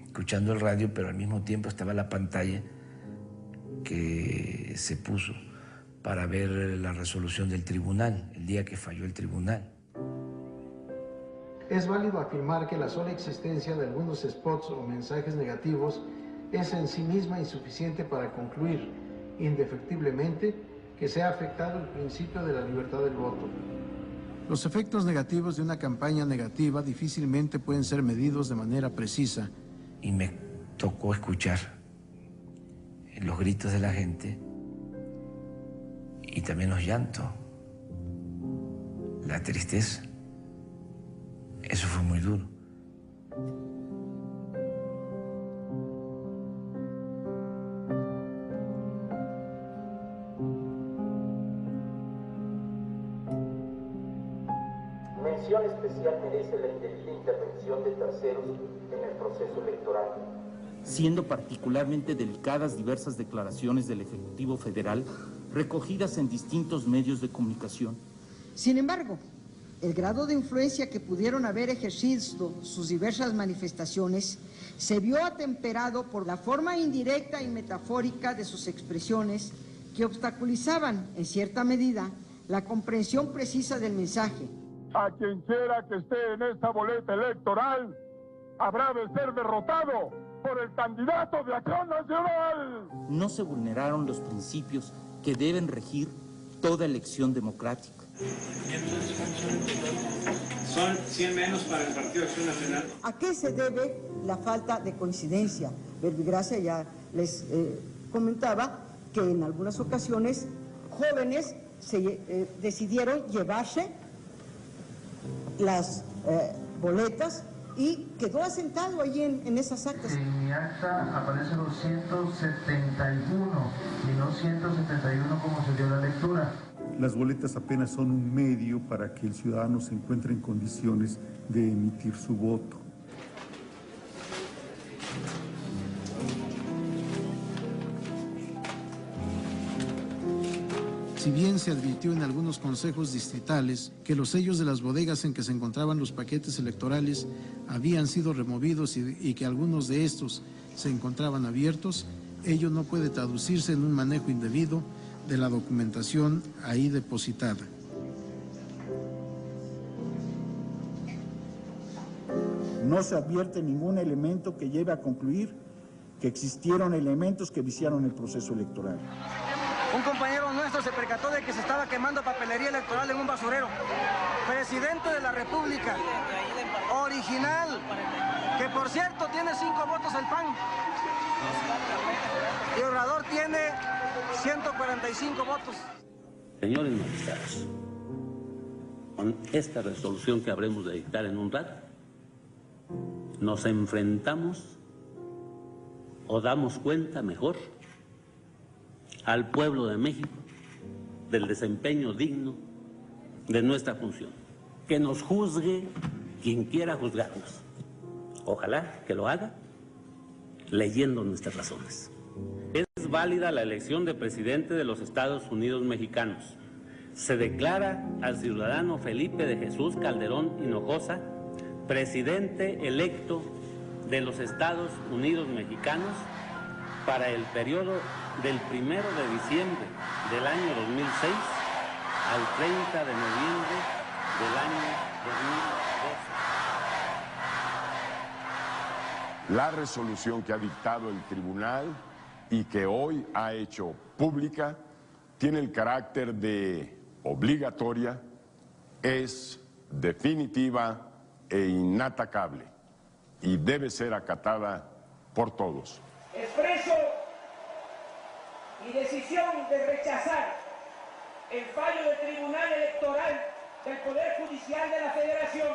[SPEAKER 1] escuchando el radio, pero al mismo tiempo estaba la pantalla que se puso para ver la resolución del tribunal, el día que falló el tribunal.
[SPEAKER 9] Es válido afirmar que la sola existencia de algunos spots o mensajes negativos es en sí misma insuficiente para concluir indefectiblemente que se ha afectado el principio de la libertad del voto. Los efectos negativos de una campaña negativa difícilmente pueden ser medidos de manera precisa.
[SPEAKER 1] Y me tocó escuchar los gritos de la gente y también los llantos, la tristeza. Eso fue muy duro.
[SPEAKER 20] Mención especial merece la indebida intervención de terceros en el proceso electoral.
[SPEAKER 22] Siendo particularmente delicadas diversas declaraciones del Ejecutivo Federal recogidas en distintos medios de comunicación.
[SPEAKER 19] Sin embargo, el grado de influencia que pudieron haber ejercido sus diversas manifestaciones se vio atemperado por la forma indirecta y metafórica de sus expresiones que obstaculizaban, en cierta medida, la comprensión precisa del mensaje.
[SPEAKER 24] A quien quiera que esté en esta boleta electoral habrá de ser derrotado por el candidato de Acción Nacional.
[SPEAKER 22] No se vulneraron los principios que deben regir toda elección democrática.
[SPEAKER 27] Son 100 menos para el Partido de Acción Nacional.
[SPEAKER 19] ¿A qué se debe la falta de coincidencia? Verbigracia ya les comentaba que en algunas ocasiones jóvenes decidieron llevarse las boletas y quedó asentado allí en esas actas.
[SPEAKER 29] En mi acta aparecen los 171 y no 171 como se dio la lectura.
[SPEAKER 30] Las boletas apenas son un medio para que el ciudadano se encuentre en condiciones de emitir su voto.
[SPEAKER 9] Si bien se advirtió en algunos consejos distritales que los sellos de las bodegas en que se encontraban los paquetes electorales habían sido removidos y que algunos de estos se encontraban abiertos, ello no puede traducirse en un manejo indebido de la documentación ahí depositada.
[SPEAKER 31] No se advierte ningún elemento que lleve a concluir que existieron elementos que viciaron el proceso electoral.
[SPEAKER 32] Un compañero nuestro se percató de que se estaba quemando papelería electoral en un basurero. Presidente de la República, original, que por cierto tiene 5 votos el PAN. Y Obrador tiene 145 votos.
[SPEAKER 2] Señores magistrados, con esta resolución que habremos de dictar en un rato, nos enfrentamos o damos cuenta mejor al pueblo de México del desempeño digno de nuestra función. Que nos juzgue quien quiera juzgarnos. Ojalá que lo haga leyendo nuestras razones. Es válida la elección de presidente de los Estados Unidos mexicanos. Se declara al ciudadano Felipe de Jesús Calderón Hinojosa presidente electo de los Estados Unidos mexicanos para el periodo del 1 de diciembre del año 2006 al 30 de noviembre del año 2012.
[SPEAKER 3] La resolución que ha dictado el tribunal y que hoy ha hecho pública tiene el carácter de obligatoria, es definitiva e inatacable y debe ser acatada por todos.
[SPEAKER 4] Expreso mi decisión de rechazar el fallo del Tribunal Electoral del Poder Judicial de la Federación.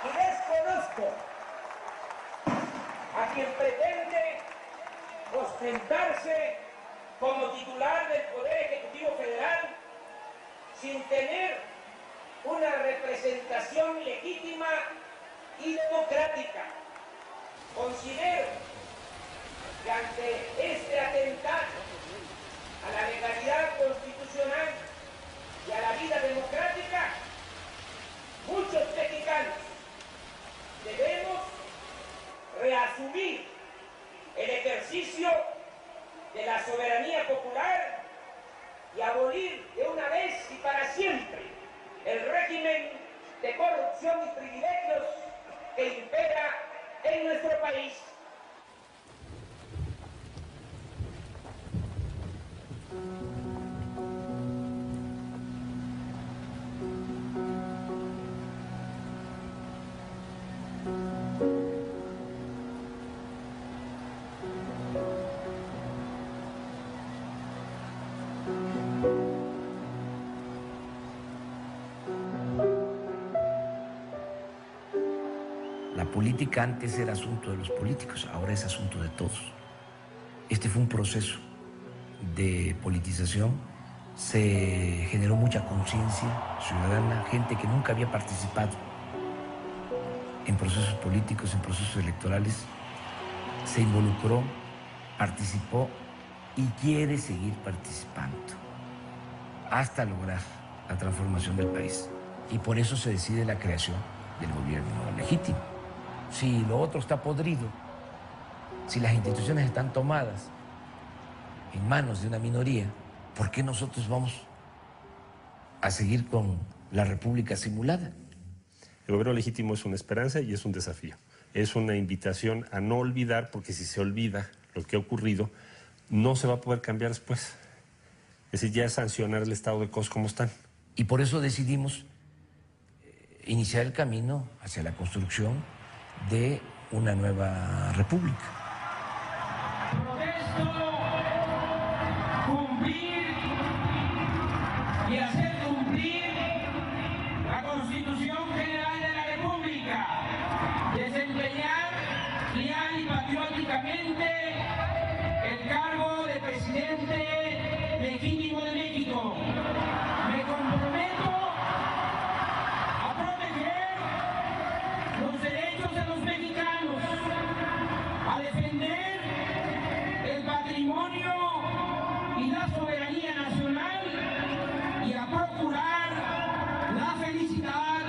[SPEAKER 4] Y desconozco a quien pretende ostentarse como titular del Poder Ejecutivo Federal sin tener una representación legítima y democrática. Considero que ante este atentado a la legalidad constitucional y a la vida democrática, muchos mexicanos debemos reasumir el ejercicio de la soberanía popular y abolir de una vez y para siempre el régimen de corrupción y privilegios que impera en nuestro país.
[SPEAKER 1] La política antes era asunto de los políticos, ahora es asunto de todos. Este fue un proceso de politización, se generó mucha conciencia ciudadana, gente que nunca había participado en procesos políticos, en procesos electorales, se involucró, participó y quiere seguir participando hasta lograr la transformación del país. Y por eso se decide la creación del gobierno legítimo. Si lo otro está podrido, si las instituciones están tomadas en manos de una minoría, ¿por qué nosotros vamos a seguir con la república simulada?
[SPEAKER 5] El gobierno legítimo es una esperanza y es un desafío. Es una invitación a no olvidar, porque si se olvida lo que ha ocurrido, no se va a poder cambiar después. Es decir, ya es sancionar el estado de cosas como están.
[SPEAKER 1] Y por eso decidimos iniciar el camino hacia la construcción de una nueva república.
[SPEAKER 4] Cumplir y hacer cumplir la Constitución General de la República, desempeñar leal y patrióticamente el cargo de presidente legítimo de México. Me comprometo a proteger los derechos de los mexicanos, a defender el patrimonio y la soberanía nacional y a procurar la felicidad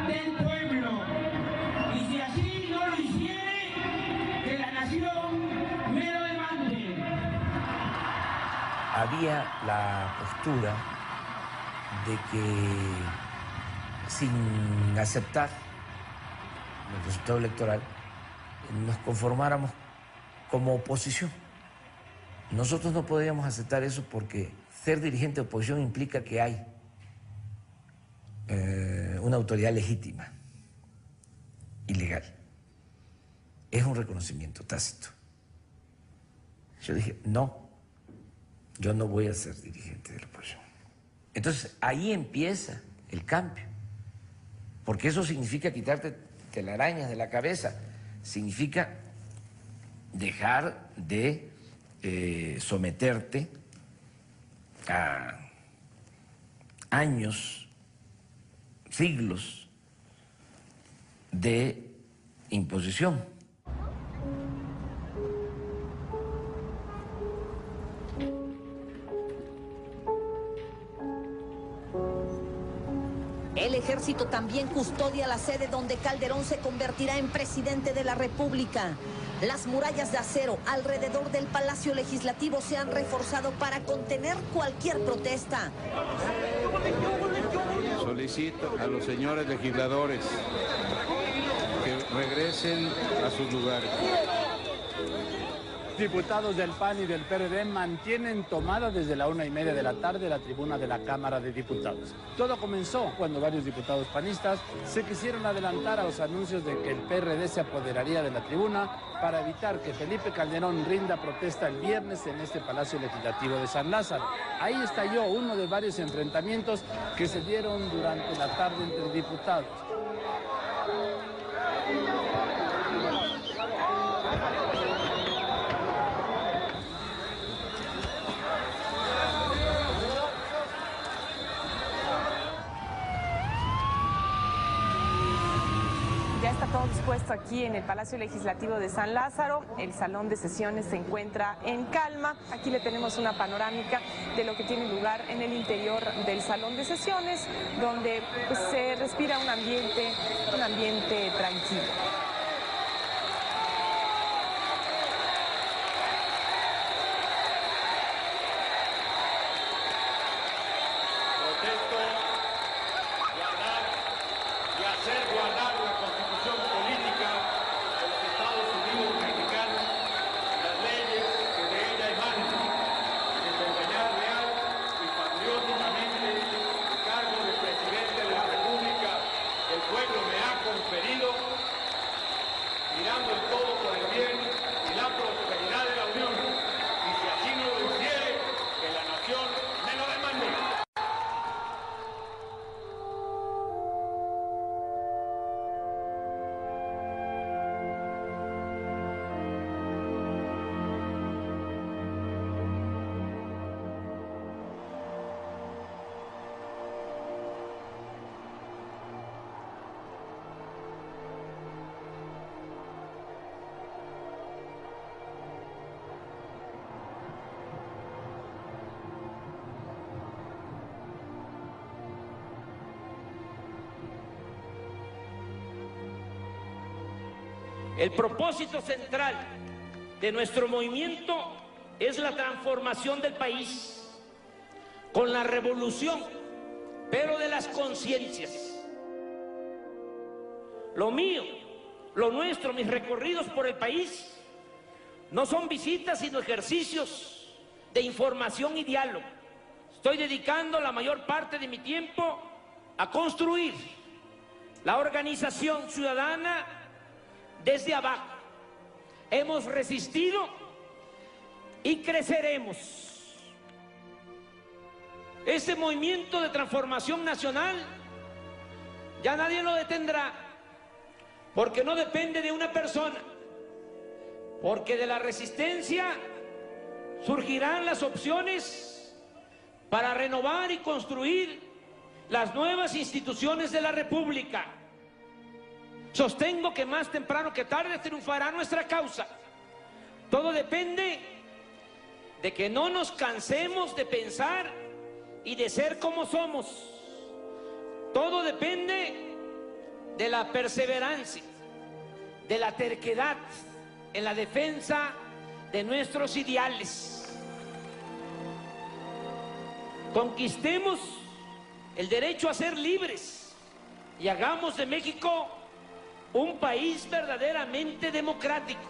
[SPEAKER 4] del pueblo. Y si así no lo hiciere, que la nación me lo demande.
[SPEAKER 1] Había la postura de que sin aceptar el resultado electoral nos conformáramos como oposición. Nosotros no podíamos aceptar eso porque ser dirigente de oposición implica que hay una autoridad legítima y legal. es un reconocimiento tácito. Yo dije, no, yo no voy a ser dirigente de la oposición. Entonces, ahí empieza el cambio, porque eso significa quitarte telarañas de la cabeza, significa dejar de someterte a años, siglos de imposición.
[SPEAKER 7] El ejército también custodia la sede donde Calderón se convertirá en presidente de la República. Las murallas de acero alrededor del Palacio Legislativo se han reforzado para contener cualquier protesta.
[SPEAKER 11] Solicito a los señores legisladores que regresen a sus lugares.
[SPEAKER 8] Diputados del PAN y del PRD mantienen tomada desde la 1:30 de la tarde la tribuna de la Cámara de Diputados. Todo comenzó cuando varios diputados panistas se quisieron adelantar a los anuncios de que el PRD se apoderaría de la tribuna para evitar que Felipe Calderón rinda protesta el viernes en este Palacio Legislativo de San Lázaro. Ahí estalló uno de varios enfrentamientos que se dieron durante la tarde entre diputados.
[SPEAKER 10] Ya está todo dispuesto aquí en el Palacio Legislativo de San Lázaro. El salón de sesiones se encuentra en calma. Aquí le tenemos una panorámica de lo que tiene lugar en el interior del salón de sesiones, donde pues, se respira un ambiente tranquilo.
[SPEAKER 4] El propósito central de nuestro movimiento es la transformación del país con la revolución, pero de las conciencias. Lo mío, lo nuestro, mis recorridos por el país no son visitas sino ejercicios de información y diálogo. Estoy dedicando la mayor parte de mi tiempo a construir la organización ciudadana desde abajo. Hemos resistido y creceremos. Este movimiento de transformación nacional ya nadie lo detendrá, porque no depende de una persona, porque de la resistencia surgirán las opciones para renovar y construir las nuevas instituciones de la República. Sostengo que más temprano que tarde triunfará nuestra causa. Todo depende de que no nos cansemos de pensar y de ser como somos. Todo depende de la perseverancia, de la terquedad en la defensa de nuestros ideales. Conquistemos el derecho a ser libres y hagamos de México un país verdaderamente democrático.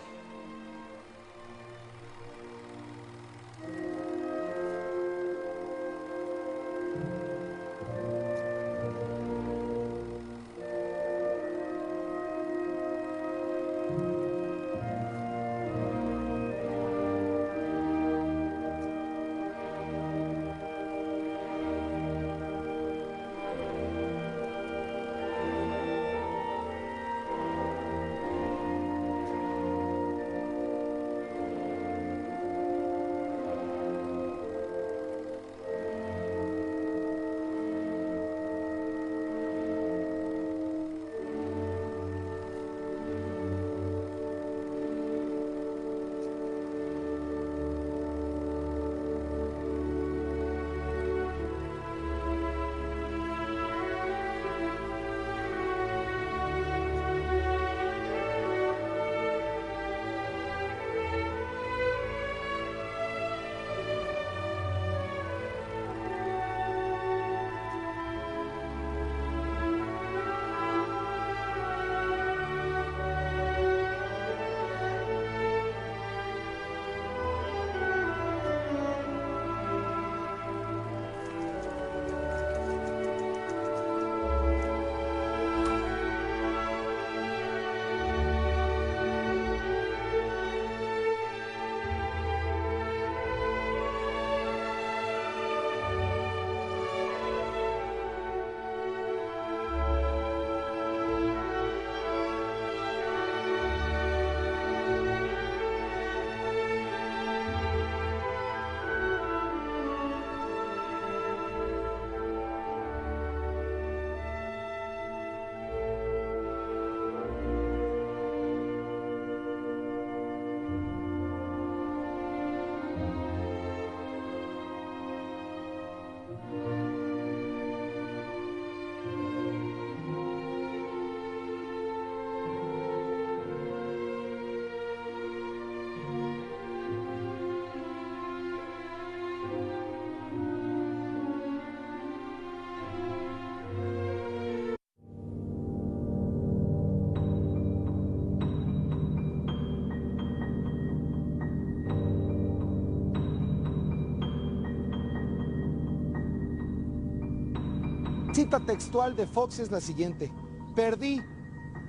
[SPEAKER 6] Cita textual de Fox es la siguiente: perdí,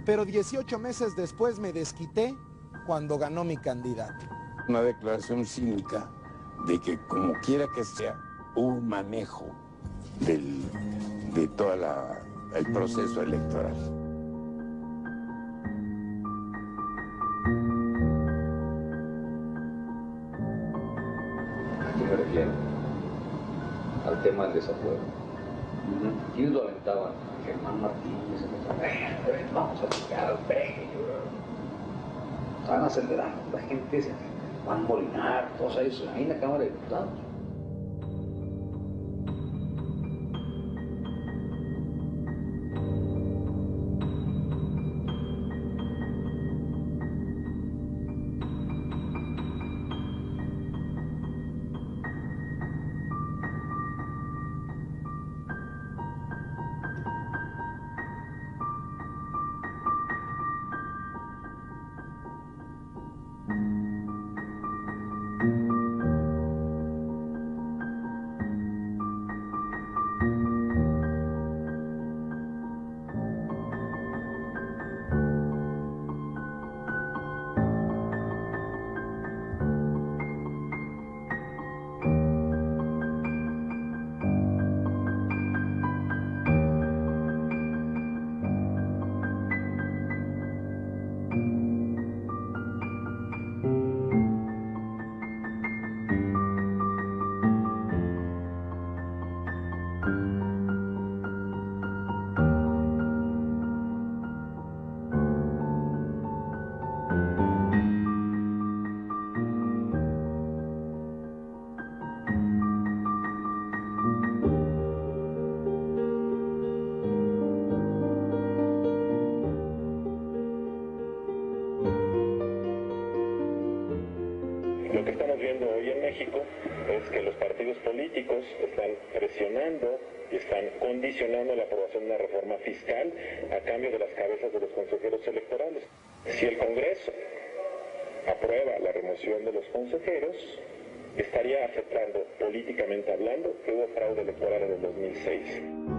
[SPEAKER 6] pero 18 meses después me desquité cuando ganó mi candidato.
[SPEAKER 12] Una declaración cínica de que como quiera que sea, hubo un manejo de todo el proceso electoral.
[SPEAKER 13] ¿A qué me refiero? Al tema del desafuero. ¿Quiénes lo aventaban? Germán Martínez, vamos a aplicar al pegue. Estaban acelerando la gente, Juan Molinar, todos ellos ahí en la Cámara de Diputados.
[SPEAKER 15] Lo que estamos viendo hoy en México es que los partidos políticos están presionando y están condicionando la aprobación de una reforma fiscal a cambio de las cabezas de los consejeros electorales. Si el Congreso aprueba la remoción de los consejeros, estaría aceptando políticamente hablando que hubo fraude electoral en el 2006.